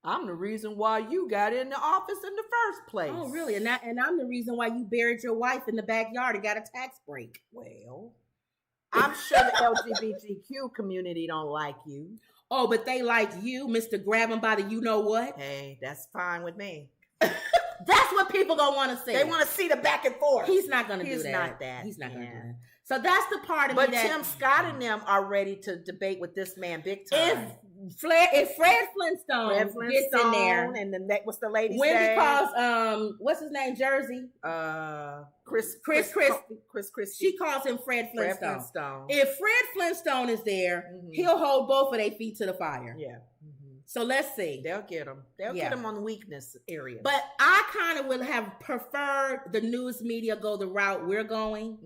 I'm the reason why you got in the office in the first place. Oh, really? And I'm the reason why you buried your wife in the backyard and got a tax break. Well, I'm sure the LGBTQ community don't like you. Oh, but they like you, Mr. Grab 'em by the you-know-what? Hey, that's fine with me. That's what people gonna want to see. They want to see the back and forth. He's not gonna do that. He's not that. He's not gonna do that. So that's the part of but me that... Tim Scott and them are ready to debate with this man big time. Fred Flintstone gets in there, and then what's the lady's Wendy name? calls what's his name? Jersey. Chris Christie. She calls him Fred Flintstone. Fred Flintstone. If Fred Flintstone is there, he'll hold both of their feet to the fire. Yeah. So let's see. They'll get him. They'll get him on weakness areas. But I kind of would have preferred the news media go the route we're going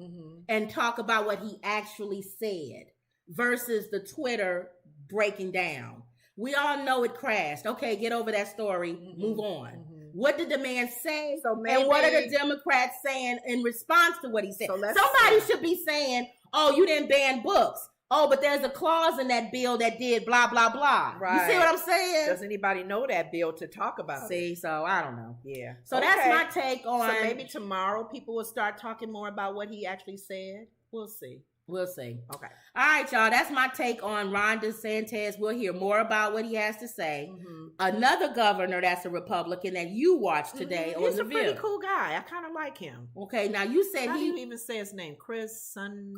and talk about what he actually said versus the Twitter breaking down. We all know it crashed. Okay, get over that story. Move on. What did the man say? And what are the Democrats saying in response to what he said? Somebody should be saying, oh, you didn't ban books. Oh, but there's a clause in that bill that did blah, blah, blah. Right. You see what I'm saying? Does anybody know that bill to talk about? See, so I don't know. Yeah. So that's my take on... So maybe tomorrow people will start talking more about what he actually said. We'll see. We'll see. Okay. All right, y'all. That's my take on Ron DeSantis. We'll hear more about what he has to say. Another governor that's a Republican that you watched today on The View. He's a pretty cool guy. I kind of like him. Okay, now you said How do you even say his name? Sununu.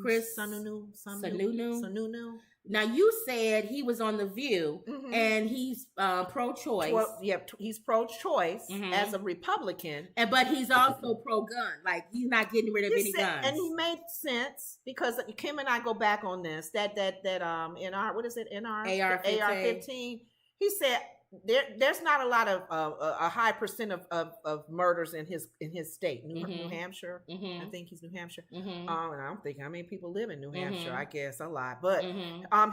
Now you said he was on The View and he's pro-choice. Well, yeah, he's pro-choice as a Republican, but he's also pro-gun. Like he's not getting rid of any guns. And he made sense because Kim and I go back on this. That NR, what is it? AR-15. He said there's not a lot of a high percent of murders in his state, New Hampshire. I think he's New Hampshire. And I don't think how many people live in New Hampshire. I guess a lot, but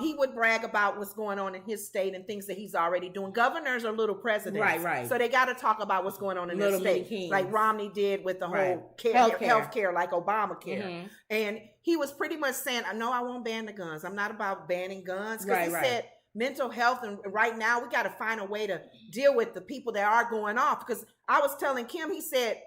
he would brag about what's going on in his state and things that he's already doing. Governors are little presidents, right. So they got to talk about what's going on in their state, like Romney did with the whole health care, like Obamacare. And he was pretty much saying, "No, I won't ban the guns. I'm not about banning guns." Because he said mental health, and right now we got to find a way to deal with the people that are going off. Because I was telling Kim, he said,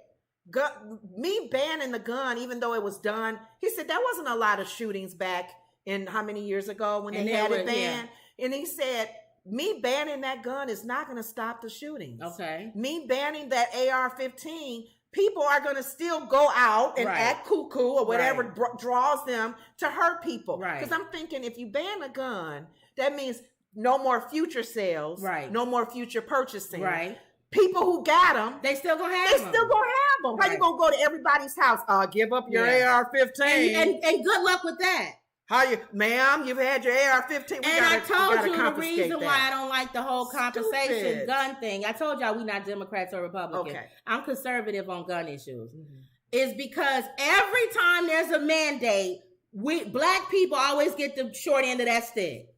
me banning the gun, even though it was done, he said there wasn't a lot of shootings back in how many years ago when they had it banned. And he said, me banning that gun is not going to stop the shootings. Okay. Me banning that AR-15, people are going to still go out and act cuckoo or whatever draws them to hurt people. Because I'm thinking, if you ban a gun, that means no more future sales, no more future purchasing. People who got them, they still gonna have them. How you gonna go to everybody's house? Give up your AR-15 and good luck with that. How you, ma'am? You've had your AR-15. I told you the reason why I don't like the whole compensation gun thing. I told y'all we not Democrats or Republicans. I'm conservative on gun issues. Is because every time there's a mandate, black people always get the short end of that stick.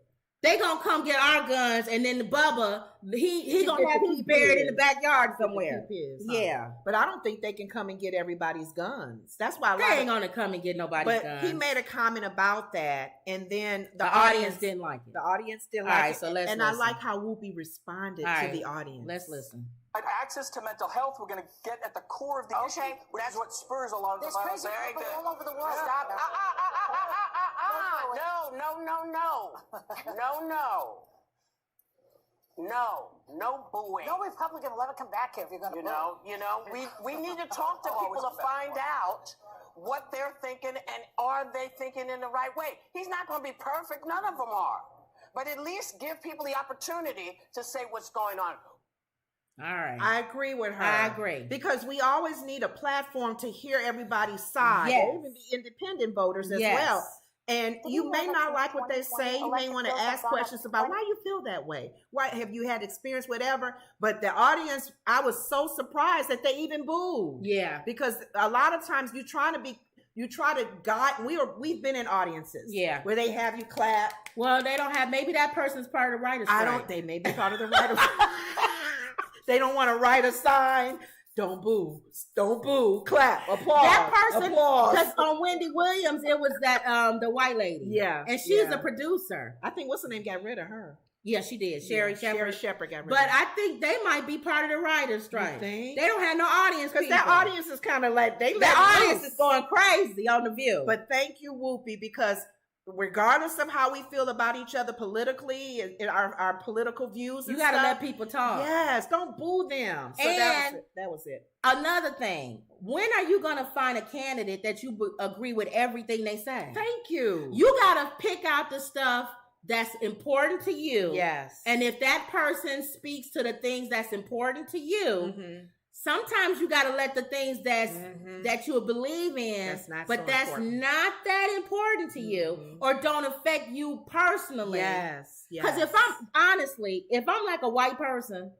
They gonna come get our guns, and then the Bubba, he gonna have his buried in the backyard somewhere. Yeah, but I don't think they can come and get everybody's guns. That's why they ain't gonna come and get nobody's guns. But he made a comment about that, and then the audience didn't like it. The audience didn't like it. So let's listen. I like how Whoopi responded to the audience. Let's listen. Access to mental health, we're going to get at the core of the issue, which is what spurs a lot of the violence. There's crazy people all over the world. Stop. No booing. No Republican will ever come back here if you're going to boo. We need to talk to people to find out what they're thinking and are they thinking in the right way. He's not going to be perfect. None of them are. But at least give people the opportunity to say what's going on. All right. I agree with her. I agree. Because we always need a platform to hear everybody's side, even the independent voters as well. And you may not like what they say. You may want to ask questions about why you feel that way. Why have you had experience, whatever? But the audience, I was so surprised that they even booed. Yeah. Because a lot of times you try to guide. We've been in audiences, where they have you clap. Well, they don't have. Maybe that person's part of the writers' strike. They may be part of the writers'. They don't want to write a sign. Don't boo. Don't boo. Clap. Applause. That person, applause. Because on Wendy Williams, it was that the white lady. Yeah. And she's a producer. I think what's her name got rid of her. Yeah, she did. Sherry Shepherd got rid of her. But I think they might be part of the writers' strike. They don't have no audience. Because that audience is kind of like the audience is going crazy on The View. But thank you, Whoopi, because regardless of how we feel about each other politically, in our political views, you got to let people talk. Yes, don't boo them. So and that was it. Another thing, when are you going to find a candidate that you agree with everything they say? Thank you. You got to pick out the stuff that's important to you. Yes. And if that person speaks to the things that's important to you, sometimes you got to let the things that you believe in, but that's not that important to you or don't affect you personally. Yes. Because if I'm like a white person,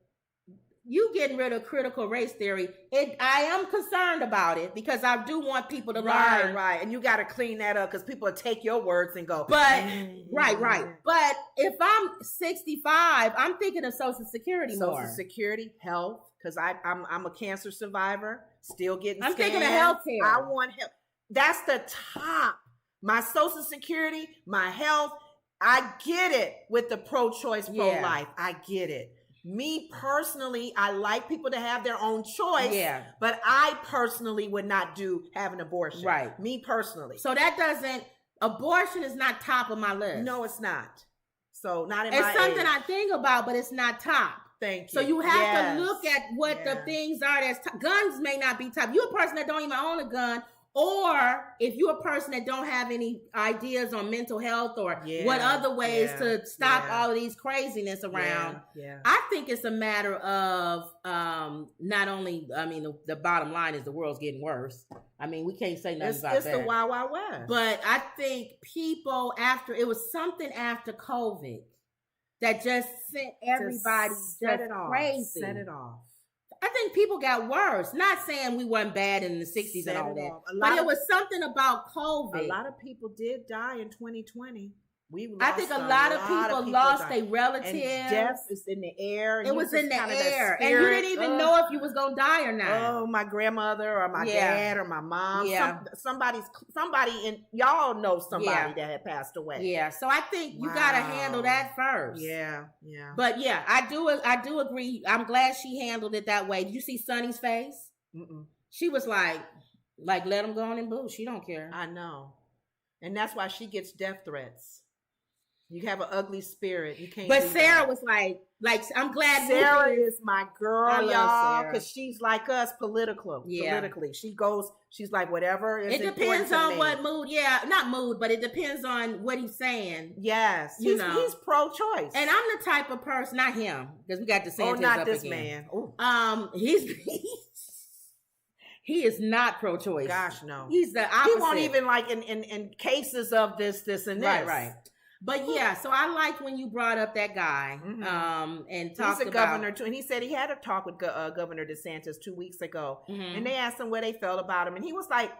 you getting rid of critical race theory, I am concerned about it because I do want people to learn. Right. And you got to clean that up because people will take your words and go. But, right. But if I'm 65, I'm thinking of Social Security more. Social Security, health, because I'm a cancer survivor, still getting scanned. I'm thinking of healthcare. I want help. That's the top. My Social Security, my health. I get it with the pro-choice, pro-life. I get it. Me personally, I like people to have their own choice, but I personally would not have an abortion. Right. Me personally. So abortion is not top of my list. No, it's not. So not in it's my It's something age. I think about, but it's not top. Thank you. So you have to look at what the things are that's top. Guns may not be top. You're a person that don't even own a gun, or if you're a person that don't have any ideas on mental health or what other ways to stop all of these craziness around. I think it's a matter of not only, the bottom line is the world's getting worse. I mean, we can't say nothing about that. It's the Wild Wild West. But I think people it was something after COVID that just sent everybody crazy. Set it off. I think people got worse. Not saying we weren't bad in the 60s and all that. But it was something about COVID. A lot of people did die in 2020. I think a lot of people lost their relatives. And death is in the air. It was in the air. And you didn't even know if you was going to die or not. Oh, my grandmother or my dad or my mom. Somebody y'all know somebody that had passed away. Yeah. So I think you got to handle that first. Yeah. But I do agree. I'm glad she handled it that way. Did you see Sonny's face? Mm-mm. She was like, let him go on and boo. She don't care. I know. And that's why she gets death threats. You have an ugly spirit. You can't. But Sarah was like, I'm glad Sarah is my girl, y'all, because she's like us politically. She's like, whatever. It depends on what mood. Yeah, not mood, but it depends on what he's saying. Yes, he's pro-choice, and I'm the type of person, not him, because we got the same. Oh, not this man. Ooh. He is not pro-choice. Gosh, no. He's the opposite. He won't even like in cases of this, and this. Right. But so I liked when you brought up that guy and talked about. He's a governor too, and he said he had a talk with Governor DeSantis 2 weeks ago, and they asked him what they felt about him, and he was like,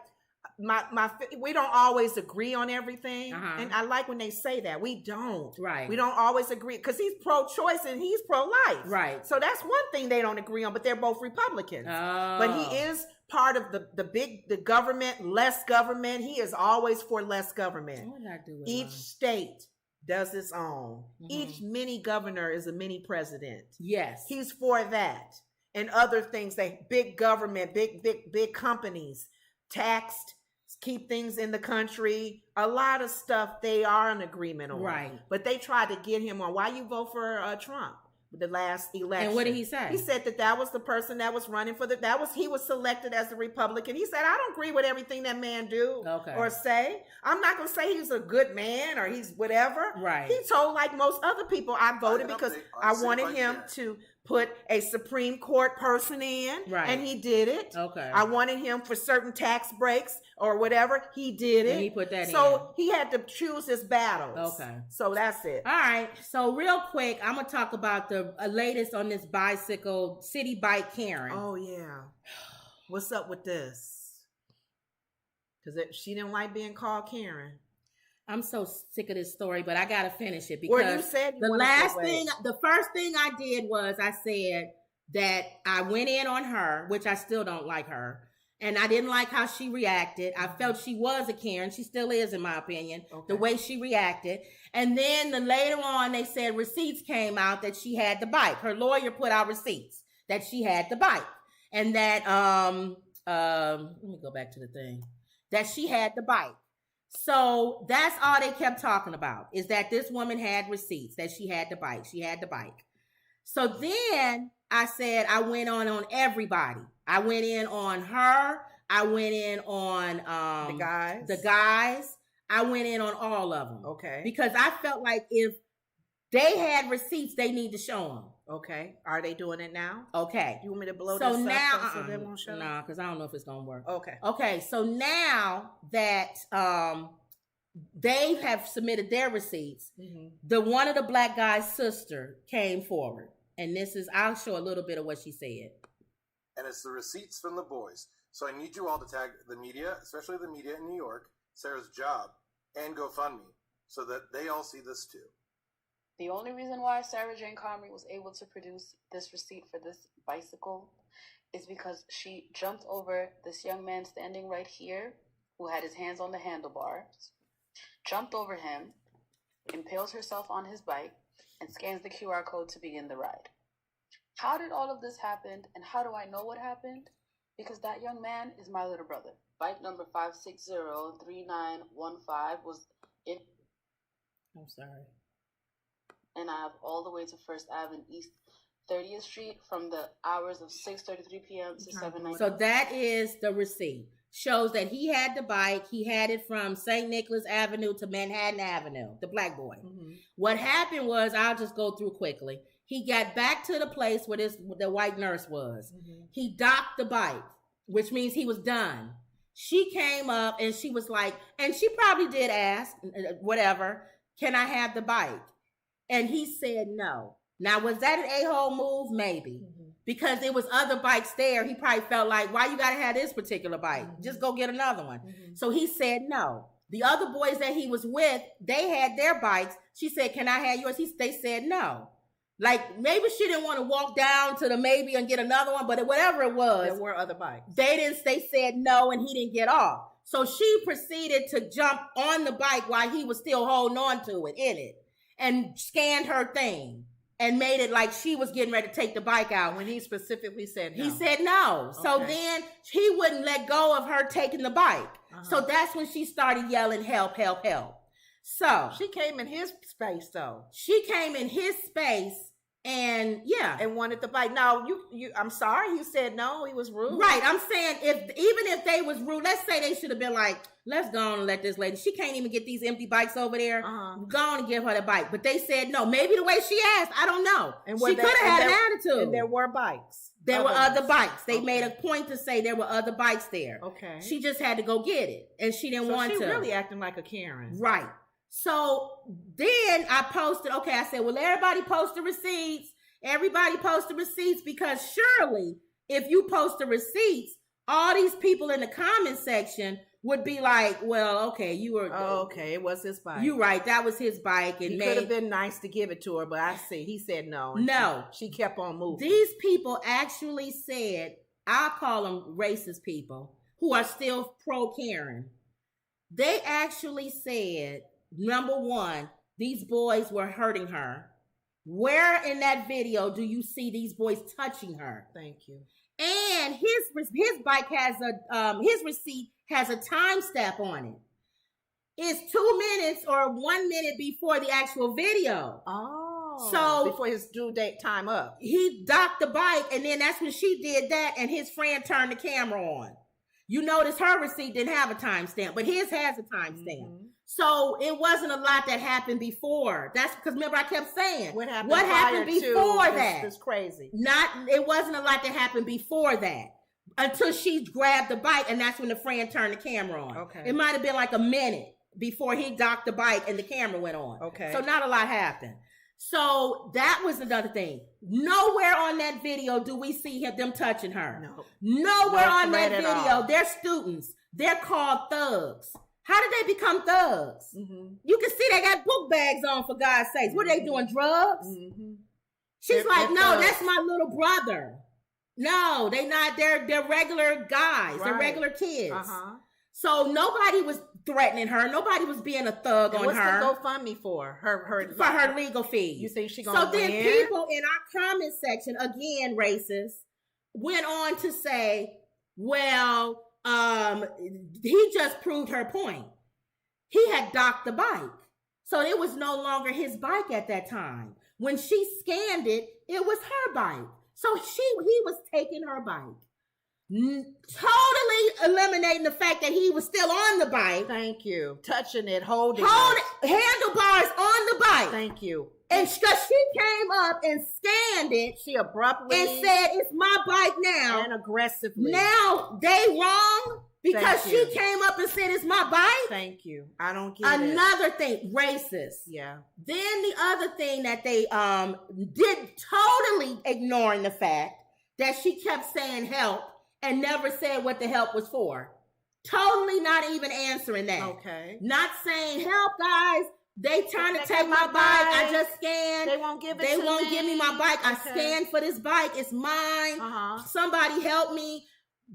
we don't always agree on everything, and I like when they say that we don't. Right. We don't always agree because he's pro-choice and he's pro-life. Right. So that's one thing they don't agree on, but they're both Republicans. Oh. But he is part of the government, less government. He is always for less government. What did I do with each state does its own. Each mini governor is a mini president. Yes. He's for that. And other things, big government, big companies, taxed, keep things in the country. A lot of stuff they are in agreement on. Right. But they tried to get him on. Why you vote for Trump? The last election. And what did he say? He said that was the person that was running for he was selected as a Republican. He said, I don't agree with everything that man do or say. I'm not going to say he's a good man or he's whatever. Right. He told, like most other people, I voted because I wanted him to put a Supreme Court person in, and he did it. Okay. I wanted him for certain tax breaks or whatever. He did it. And he put that in. So he had to choose his battles. Okay. So that's it. All right. So real quick, I'm going to talk about the latest on this bicycle, city bike Karen. Oh, yeah. What's up with this? Because she didn't like being called Karen. I'm so sick of this story, but I gotta finish it because you said the first thing I did was I said that I went in on her, which I still don't like her, and I didn't like how she reacted. I felt she was a Karen. She still is, in my opinion, the way she reacted. And then later on, they said receipts came out that she had the bike. Her lawyer put out receipts that she had the bike, and that let me go back to the thing that she had the bike. So that's all they kept talking about, is that this woman had receipts, that she had the bike. She had the bike. So then I said I went on everybody. I went in on her. I went in on the guys. I went in on all of them. Okay. Because I felt like if they had receipts, they need to show them. Okay. Are they doing it now? Okay. You want me to blow so this now, up so they won't show? Nah, because I don't know if it's going to work. Okay. Okay. So now that they have submitted their receipts, one of the black guy's sister came forward. And I'll show a little bit of what she said. And it's the receipts from the boys. So I need you all to tag the media, especially the media in New York, Sarah's job, and GoFundMe, so that they all see this too. The only reason why Sarah Jane Comrie was able to produce this receipt for this bicycle is because she jumped over this young man standing right here who had his hands on the handlebars, jumped over him, impales herself on his bike, and scans the QR code to begin the ride. How did all of this happen, and how do I know what happened? Because that young man is my little brother. Bike number 5603915 was in... I'm sorry. And I have all the way to First Ave and East 30th Street from the hours of 6:33 p.m. to 7:19. So that is the receipt. Shows that he had the bike. He had it from St. Nicholas Avenue to Manhattan Avenue, the black boy. What happened was, I'll just go through quickly. He got back to the place where the white nurse was. He docked the bike, which means he was done. She came up and she was like, and she probably did ask, whatever, can I have the bike? And he said no. Now, was that an a-hole move? Maybe. Because there was other bikes there. He probably felt like, why you got to have this particular bike? Just go get another one. So he said no. The other boys that he was with, they had their bikes. She said, can I have yours? They said no. Like, maybe she didn't want to walk down to the maybe and get another one, but whatever it was. There were other bikes. They said no, and he didn't get off. So she proceeded to jump on the bike while he was still holding on to it, in it, and scanned her thing and made it like she was getting ready to take the bike out. When he specifically said no. He said no. Okay. So then he wouldn't let go of her taking the bike. So that's when she started yelling, help, help, help. So she came in his space, though. She came in his space and wanted the bike. Now you I'm sorry, you said no, he was rude. Right. I'm saying even if they was rude, let's say they should have been like, let's go on and let this lady, she can't even get these empty bikes over there. Go on and give her the bike. But they said no. Maybe the way she asked, I don't know. And she could have had an attitude. And there were bikes. There were other bikes. They made a point to say there were other bikes there. Okay. She just had to go get it. And she didn't want to. She really acting like a Karen. Right. So then I posted, I said, well, everybody post the receipts. Everybody post the receipts, because surely if you post the receipts, all these people in the comment section would be like, well, okay, you were... okay, it was his bike. You're right, that was his bike. And he could have been nice to give it to her, but I see, he said no. No. She kept on moving. These people actually said, I'll call them racist people, who are still pro-Karen. They actually said, number one, these boys were hurting her. Where in that video do you see these boys touching her? Thank you. And his bike has his receipt has a time stamp on it. It's 2 minutes or 1 minute before the actual video. Oh. So before his due date time up. He docked the bike, and then that's when she did that, and his friend turned the camera on. You notice her receipt didn't have a timestamp, but his has a timestamp. So it wasn't a lot that happened before. That's because, remember, I kept saying what happened before that. It's crazy. It wasn't a lot that happened before that until she grabbed the bike, and that's when the friend turned the camera on. Okay. It might have been like a minute before he docked the bike and the camera went on. Okay. So not a lot happened. So that was another thing. Nowhere on that video do we see them touching her. No. Nowhere on that video. They're students. They're called thugs. How did they become thugs? You can see they got book bags on, for God's sakes. What are they doing, drugs? She's like, no, that's my little brother. No, they not. They're regular guys. Right. They're regular kids. So nobody was threatening her. Nobody was being a thug on her. What's the GoFundMe for? For her legal fees. You think she gonna win? So then people in our comment section, again, racist, went on to say, well, he just proved her point. He had docked the bike. So it was no longer his bike at that time. When she scanned it, it was her bike. So he was taking her bike. totally eliminating the fact that he was still on the bike. Thank you. Touching it, holding handlebars on the bike. Thank you. And because she came up and scanned it, she abruptly and said, "It's my bike now." And aggressively. Now they wrong because she came up and said, "It's my bike." Thank you. I don't get Another thing, racist. Yeah. Then the other thing that they did, totally ignoring the fact that she kept saying help and never said what the help was for. Totally not even answering that. Okay. Not saying help, guys. They trying to take my bike. I just scanned. They won't give it They to won't me. give me my bike. I scanned for this bike. It's mine. Somebody help me.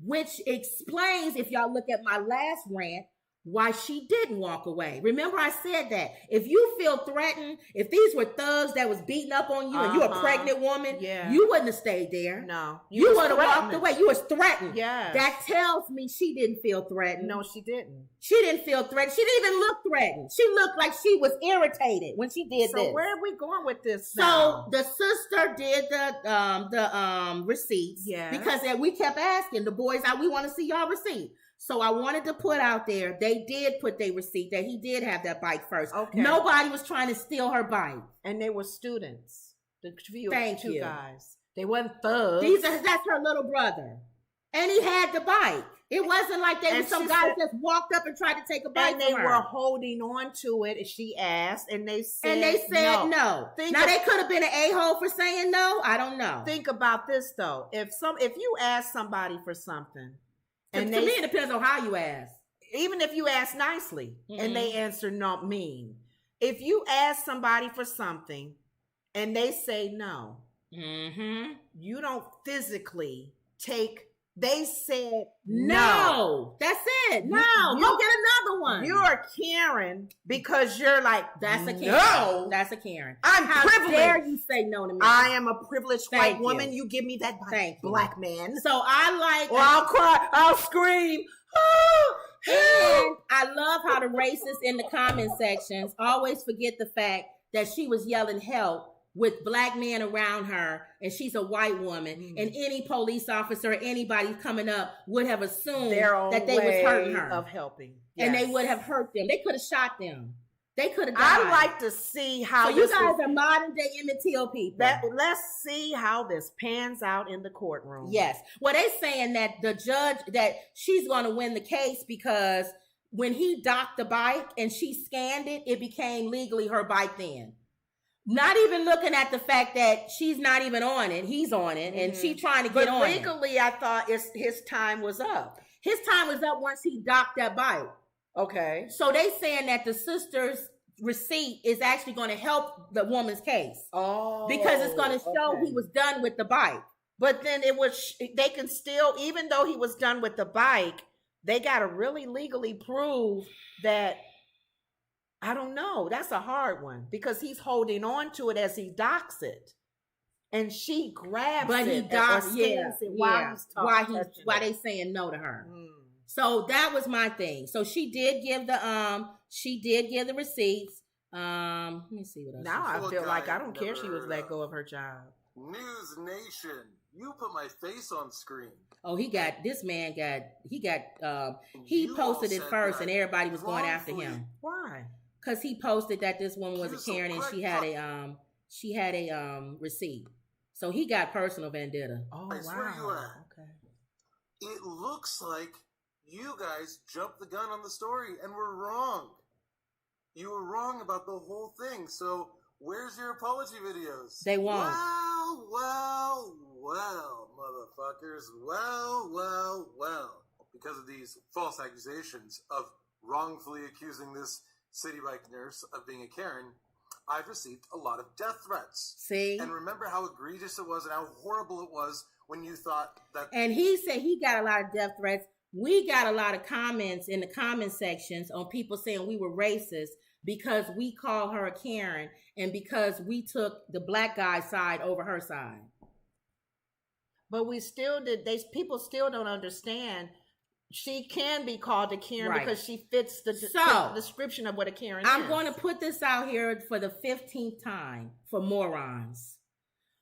Which explains, if y'all look at my last rant, why she didn't walk away. Remember I said that. If you feel threatened, if these were thugs that was beating up on you and you're a pregnant woman, you wouldn't have stayed there. No. You would have walked away. You was threatened. Yeah. That tells me she didn't feel threatened. No, she didn't. She didn't feel threatened. She didn't even look threatened. She looked like she was irritated when she did this. So where are we going with this now? So the sister did the receipts. Yeah. Because we kept asking the boys, we want to see y'all receipt. So I wanted to put out there, they did put their receipt that he did have that bike first. Okay. Nobody was trying to steal her bike. And they were students. The two you. guys. They weren't thugs. That's her little brother. And he had the bike. It wasn't like they were some guys that walked up and tried to take a bike from her. And they were holding on to it, she asked, and they said no. Now they could have been an a-hole for saying no. I don't know. Think about this though. If you ask somebody for something, and to me, it depends on how you ask. Even if you ask nicely and they answer not mean. If you ask somebody for something and they say no, you don't physically take. They said no. That's it. No, go get another one. You're Karen because you're like, that's a Karen. No. That's a Karen. I'm privileged. How dare you say no to me? I am a privileged white woman. You give me that black man. So I like. Or I'll cry. I'll scream. And I love how the racists in the comment sections always forget the fact that she was yelling help with black men around her, and she's a white woman, and any police officer or anybody coming up would have assumed that they was hurting her of helping, and they would have hurt them. They could have shot them. They could have died. I like to see how. So you guys are modern day Emmett Till people. Let's see how this pans out in the courtroom. Yes. Well, they saying that the judge that she's going to win the case because when he docked the bike and she scanned it, it became legally her bike then. Not even looking at the fact that she's not even on it. He's on it, and she's trying to get on it. But legally, I thought his time was up. His time was up once he docked that bike. Okay. So they saying that the sister's receipt is actually going to help the woman's case. Oh. Because it's going to show he was done with the bike. But then they can still, even though he was done with the bike, they got to really legally prove that. I don't know. That's a hard one because he's holding on to it as he docks it, and she grabs it. But he docks it. Why they saying no to her? So that was my thing. So she did give the receipts. Let me see what else. Now I feel like I don't care. She was let go of her job. News Nation, you put my face on screen. Oh, he posted it first, and everybody was going after him. Why? Because he posted that this woman was a Karen and she had a receipt. So he got personal vendetta. Oh, wow. Where you at? Okay. It looks like you guys jumped the gun on the story and were wrong. You were wrong about the whole thing. So where's your apology videos? They won't. Well, motherfuckers. Well. Because of these false accusations of wrongfully accusing this city bike nurse of being a Karen, I've received a lot of death threats. See? And remember how egregious it was and how horrible it was when you thought that... And he said he got a lot of death threats. We got a lot of comments in the comment sections on people saying we were racist because we call her a Karen and because we took the black guy's side over her side. But we still people still don't understand. She can be called a Karen because she fits the description of what a Karen is. I'm going to put this out here for the 15th time for morons.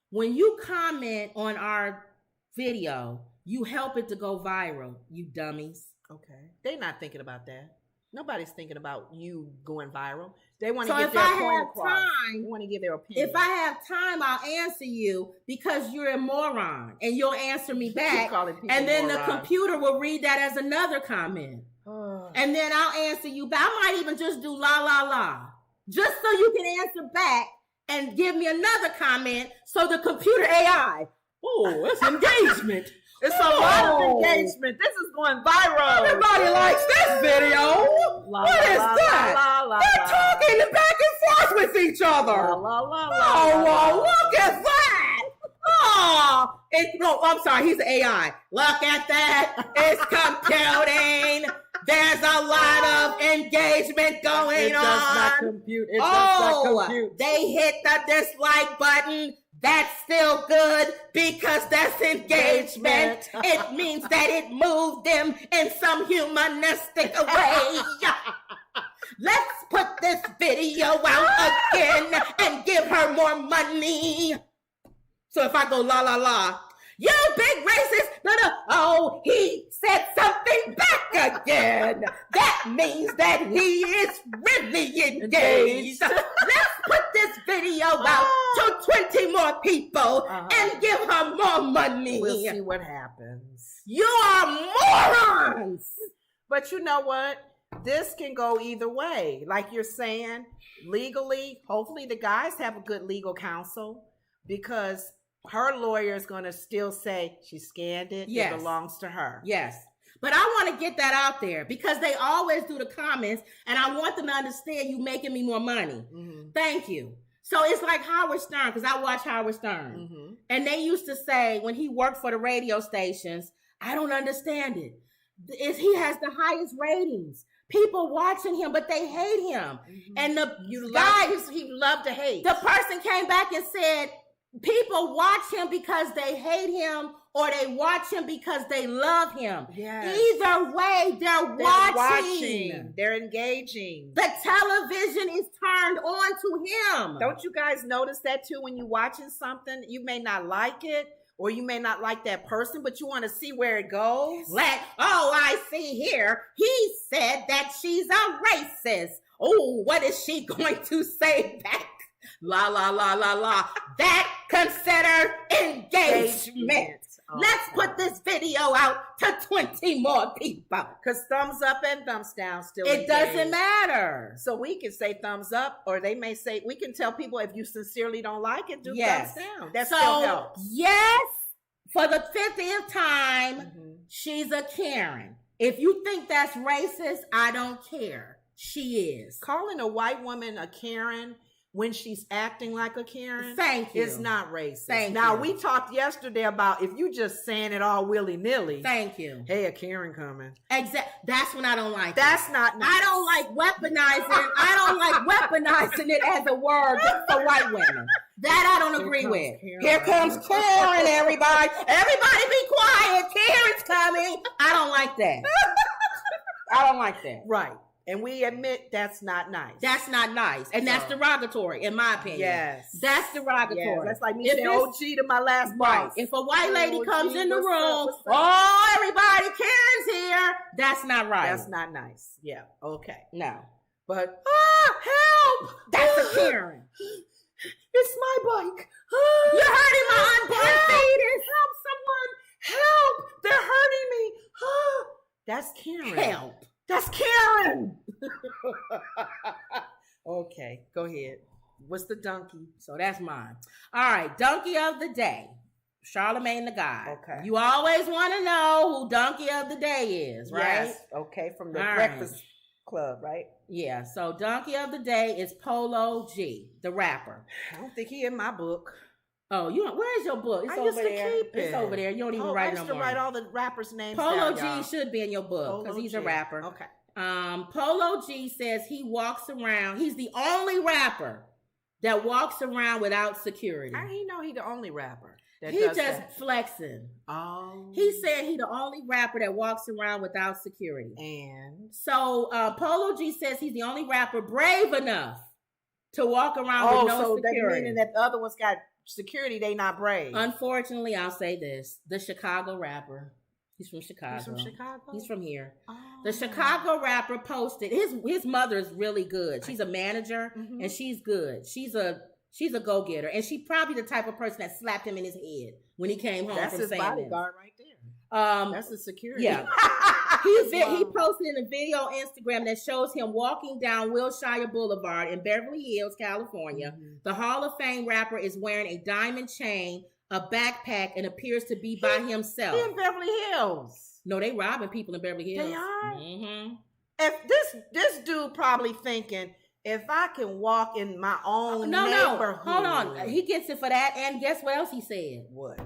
When you comment on our video, you help it to go viral, you dummies. Okay. They're not thinking about that. Nobody's thinking about you going viral. They want to So get if their I point have across. time, They want to give their opinion. if I have time, I'll answer you because you're a moron, and you'll answer me back. And then the computer will read that as another comment. And then I'll answer you back. I might even just do la la la, just so you can answer back and give me another comment. So the computer AI, it's engagement. It's a lot of engagement. This is going viral. Everybody likes this video. What is that? They're talking back and forth with each other. Look at that. I'm sorry, he's an AI. Look at that. It's computing. There's a lot of engagement going on. It does not compute. It does not compute. They hit the dislike button. That's still good because that's engagement. It means that it moved them in some humanistic way. Let's put this video out again and give her more money. So if I go la la la, you big racist, oh, he said something back again. That means that he is really engaged. Let's put this video out to 20 more people and give her more money. We'll see what happens. You are morons. But you know what? This can go either way. Like you're saying, legally, hopefully the guys have a good legal counsel because her lawyer is going to still say she scanned it. Yes. It belongs to her. Yes. But I want to get that out there because they always do the comments and I want them to understand you making me more money. Mm-hmm. Thank you. So it's like Howard Stern, because I watch Howard Stern. Mm-hmm. And they used to say when he worked for the radio stations, I don't understand it. He has the highest ratings. People watching him, but they hate him. Mm-hmm. And he loved to hate. The person came back and said, people watch him because they hate him or they watch him because they love him. Yes. Either way, they're watching. They're engaging. The television is turned on to him. Don't you guys notice that too when you're watching something? You may not like it or you may not like that person, but you want to see where it goes. I see here. He said that she's a racist. Oh, what is she going to say back? La, la, la, la, la. That considered engagement. Let's put this video out to 20 more people. Because thumbs up and thumbs down still It doesn't matter. So we can say thumbs up, or they may say, we can tell people if you sincerely don't like it, do thumbs down. That still helps. Yes, for the 50th time, she's a Karen. If you think that's racist, I don't care. She is. Calling a white woman a Karen when she's acting like a Karen, it's not racist. Now, we talked yesterday about if you just saying it all willy-nilly. Thank you. Hey, a Karen coming. That's when I don't like That's not nice. I don't like weaponizing it as a word for white women. That I don't agree with. Here comes Karen, everybody. Everybody be quiet. Karen's coming. I don't like that. I don't like that. Right. And we admit that's not nice. That's not nice. And that's derogatory, in my opinion. Yes. That's derogatory. Yes. That's like me saying OG to my last boss. Right. If a white lady comes in the room, everybody, Karen's here. That's not right. That's not nice. Yeah. Okay. No. But, help! That's a Karen. It's my bike. You're hurting my unborn fetus. Help someone. Help. They're hurting me. That's Karen. Help. That's Karen. Okay, go ahead. What's the donkey? So that's mine. All right, donkey of the day. Charlemagne the God. Okay. You always want to know who donkey of the day is, right? Yes. Okay, from the Breakfast Club, right? Yeah, so donkey of the day is Polo G, the rapper. I don't think he in my book. Oh, where's your book? It's over there. It's over there. You don't even write it no more. I used to write all the rappers' names Polo down, G should be in your book because he's a rapper. Okay. Polo G says he walks around. He's the only rapper that walks around without security. How do you know he's the only rapper? He just flexing. Oh. He said he the only rapper that walks around without security. And so Polo G says he's the only rapper brave enough to walk around with no so security. that meaning that the other ones got security, they not brave. Unfortunately, I'll say this. The Chicago rapper, he's from Chicago. He's from Chicago? He's from here. Oh. The Chicago rapper posted, his mother is really good. She's a manager, and she's good. She's a go-getter, and she's probably the type of person that slapped him in his head when he came home That's from his saying bodyguard right there. That's the security. Yeah. He posted in a video on Instagram that shows him walking down Wilshire Boulevard in Beverly Hills, California. The Hall of Fame rapper is wearing a diamond chain, a backpack, and appears to be by himself. He in Beverly Hills. No, they robbing people in Beverly Hills. They are? Mm-hmm. If this dude probably thinking, if I can walk in my own neighborhood. Hold on. He gets it for that. And guess what else he said? What?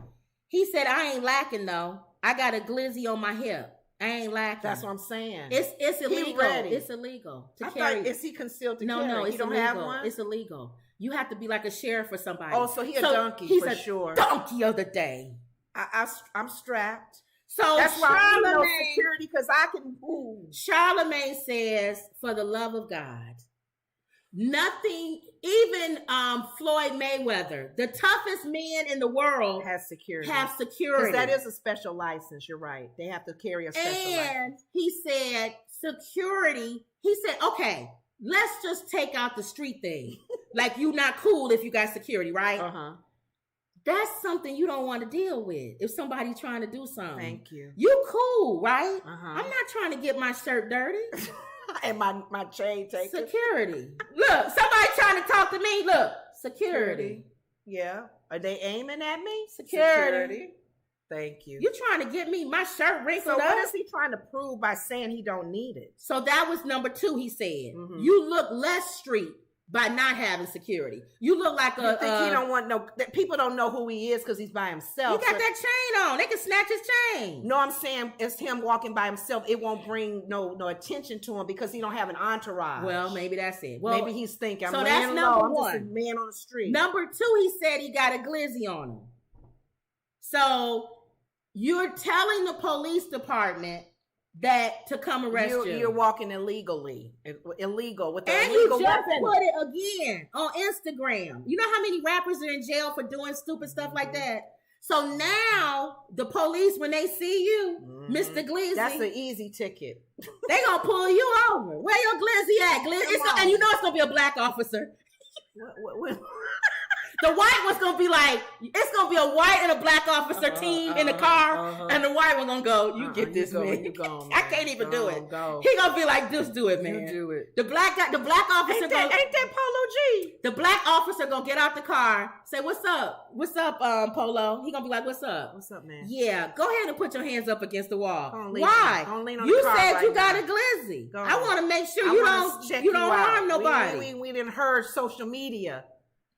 He said, I ain't lacking though. I got a glizzy on my hip. I ain't lacking. That's what I'm saying. It's illegal. Ready. It's illegal to I carry. Thought, is he concealed to carry? No, it's he don't illegal. have one? It's illegal. You have to be like a sheriff or somebody. Oh, so he's a donkey he's for a sure. Donkey of the day. I'm strapped. So that's why I need no Charlamagne, security because I can move. Charlamagne says, for the love of God, nothing, even Floyd Mayweather, the toughest man in the world, has security. Because that is a special license. You're right. They have to carry a special license. And he said, security, he said, okay, let's just take out the street thing. Like, you not cool if you got security, right? Uh-huh. That's something you don't want to deal with if somebody's trying to do something. Thank you. You cool, right? Uh-huh. I'm not trying to get my shirt dirty. And my chain taken. Security. Look, somebody trying to talk to me. Look, security. Yeah. Are they aiming at me? Security. Thank you. You trying to get me my shirt wrinkled So up? what is he trying to prove by saying he don't need it? So that was number 2, he said. You look less street by not having security. You look like You think he don't want people don't know who he is because he's by himself. He got that chain on. They can snatch his chain. No, I'm saying it's him walking by himself. It won't bring no attention to him because he don't have an entourage. Well, maybe that's it. Well, maybe he's thinking, I'm so that's laying number low. I'm 1. just a man on the street. Number 2, he said he got a glizzy on him. So you're telling the police department that to come arrest you. You're walking illegally. Illegal with the and illegal you just weapon. put it again on Instagram. You know how many rappers are in jail for doing stupid stuff like that? So now the police, when they see you, Mr. Glizzy, that's an easy ticket. They gonna pull you over. Where your Glizzy at? And you know it's gonna be a black officer. What? The white one's gonna be like, it's gonna be a white and a black officer team in the car, and the white one gonna go, you get this, man. You go, man. I can't even do it. Go. He gonna be like, just do it, man. You do it. The black officer Ain't that Polo G? The black officer gonna get out the car, say, "What's up? What's up, Polo?" He gonna be like, "What's up? What's up, man?" Yeah, go ahead and put your hands up against the wall. Why? You said you got a glizzy. I want to make sure you don't harm nobody. We didn't heard social media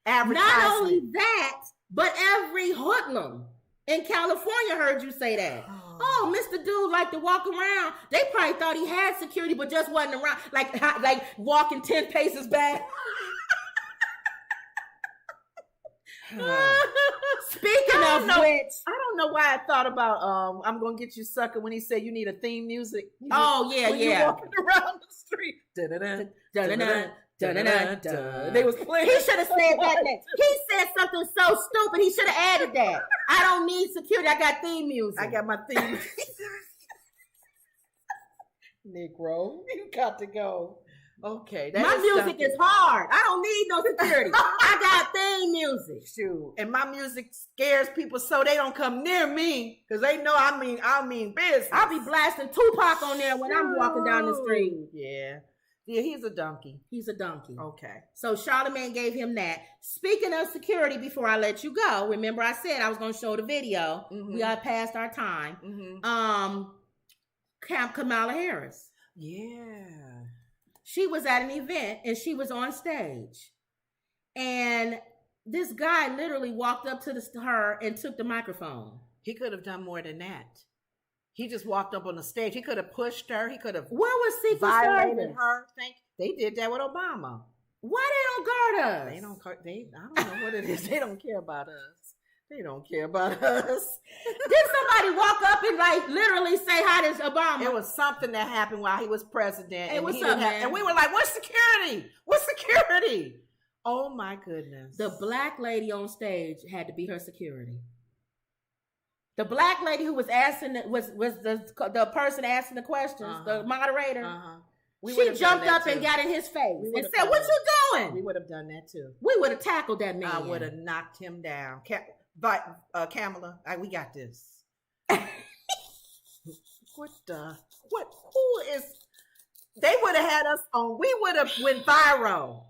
advertising. Not only that, but every hoodlum in California heard you say that. Oh, Mr. Dude like to walk around. They probably thought he had security, but just wasn't around. Like walking 10 paces back. Speaking of which, I don't know why I thought about I'm gonna get you sucker when he said you need a theme music. Oh yeah, when yeah. You walking around the street. They was playing. He should have said that next. He said something so stupid. He should have added that. I don't need security. I got theme music. I got my theme. Negro, you got to go. Okay, my music is hard. I don't need no security. I got theme music. Shoot, and my music scares people so they don't come near me because they know I mean business. I'll be blasting Tupac on there when I'm walking down the street. Yeah, he's a donkey. He's a donkey. Okay. So Charlamagne gave him that. Speaking of security, before I let you go, remember I said I was going to show the video. We got past our time. Kamala Harris. Yeah. She was at an event and she was on stage. And this guy literally walked up to her and took the microphone. He could have done more than that. He just walked up on the stage. He could have pushed her. He could have Where was Secret violated Service? her. They did that with Obama. Why they don't guard us? I don't know what it is. They don't care about us. They don't care about us. Did somebody walk up and literally say hi to Obama? It was something that happened while he was president. Hey, what's up, man? And we were like, what's security? What's security? Oh my goodness. The black lady on stage had to be her security. The black lady who was asking was the person asking the questions, the moderator. She jumped up and got in his face and said, "What you doing?" We would have done that too. We would have tackled that man. I would have knocked him down. But Kamala, we got this. Who is? They would have had us on. We would have went viral.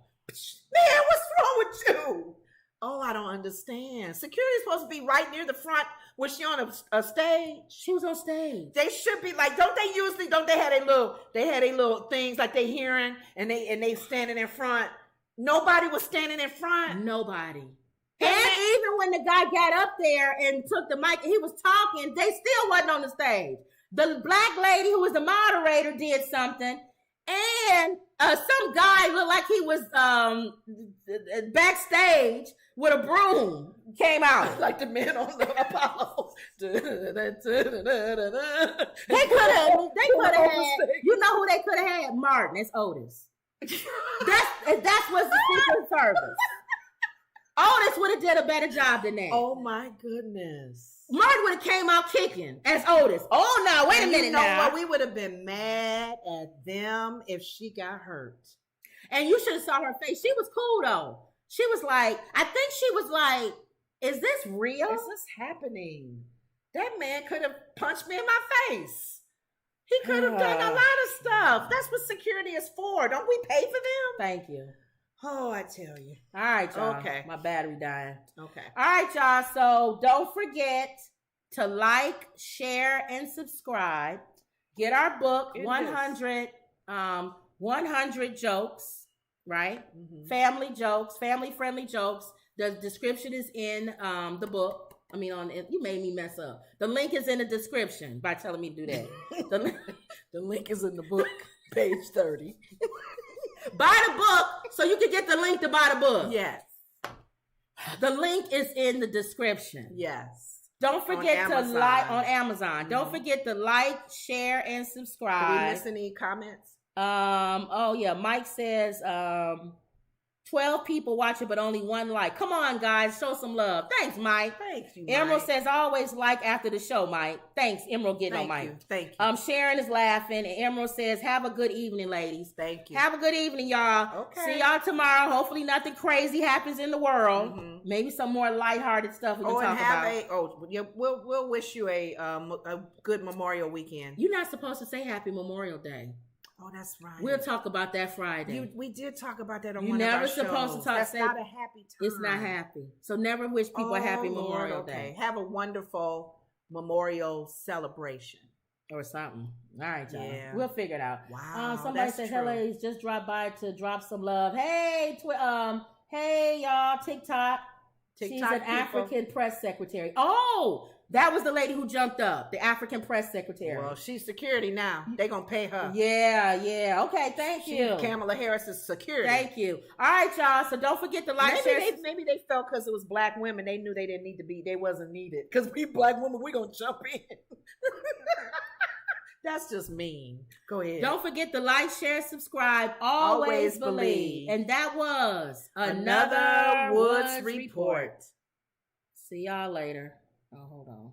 Man, what's wrong with you? Oh, I don't understand. Security is supposed to be right near the front. Was she on a stage? She was on stage. They should be like, don't they have a little things like they hearing and they standing in front. Nobody was standing in front. Nobody. And even when the guy got up there and took the mic, he was talking, they still wasn't on the stage. The black lady who was the moderator did something, and some guy looked like he was backstage with a broom came out. Like the men on the Apollo. They could have had, you know who they could have had? Martin. It's Otis. That's what's the Secret Service. Otis would have did a better job than that. Oh my goodness. Martin would have came out kicking as Otis. Oh no, wait a minute now. What? We would have been mad at them if she got hurt. And you should have saw her face. She was cool though. She was like, I think she was like, is this real? Is this happening? That man could have punched me in my face. He could have done a lot of stuff. That's what security is for. Don't we pay for them? Thank you. Oh, I tell you. All right, y'all. Okay. My battery dying. Okay. All right, y'all. So don't forget to like, share, and subscribe. Get our book, 100 jokes, right? Mm-hmm. Family jokes, family-friendly jokes. The description is in the book. I mean, you made me mess up. The link is in the description by telling me to do that. The link is in the book, page 30. Buy the book so you can get the link to buy the book. Yes. The link is in the description. Yes. Don't forget to like on Amazon. Mm-hmm. Don't forget to like, share, and subscribe. Did we miss any comments? Oh yeah. Mike says 12 people watch it, but only 1 like. Come on, guys. Show some love. Thanks, Mike. Thank you, Emerald Mike. says, always like after the show, Mike. Thanks, Emerald getting on Mike. Thank you. Sharon is laughing, and Emerald says, have a good evening, ladies. Thank you. Have a good evening, y'all. Okay. See y'all tomorrow. Hopefully nothing crazy happens in the world. Mm-hmm. Maybe some more lighthearted stuff we can talk about. We'll wish you a good Memorial weekend. You're not supposed to say Happy Memorial Day. Oh, that's right. We'll talk about that Friday. We did talk about that on one of our shows. You're never supposed to talk. That's not a happy time. It's not happy. So never wish people a happy Memorial Day. Have a wonderful Memorial celebration. Or something. All right, y'all. Yeah. We'll figure it out. Wow. Somebody said, "Hey, ladies, just drop by to drop some love." Hey, hey, y'all, TikTok. She's an African press secretary. Oh, that was the lady who jumped up, the African press secretary. Well, she's security now. They gonna pay her. Yeah. Okay, thank you. Kamala Harris is security. Thank you. All right, y'all. So don't forget to like, share. Maybe they felt because it was black women, they knew they didn't need to be. They wasn't needed. Because we black women, we gonna jump in. That's just mean. Go ahead. Don't forget to like, share, subscribe. Always believe. And that was another Woods Report. See y'all later. Oh, hold on.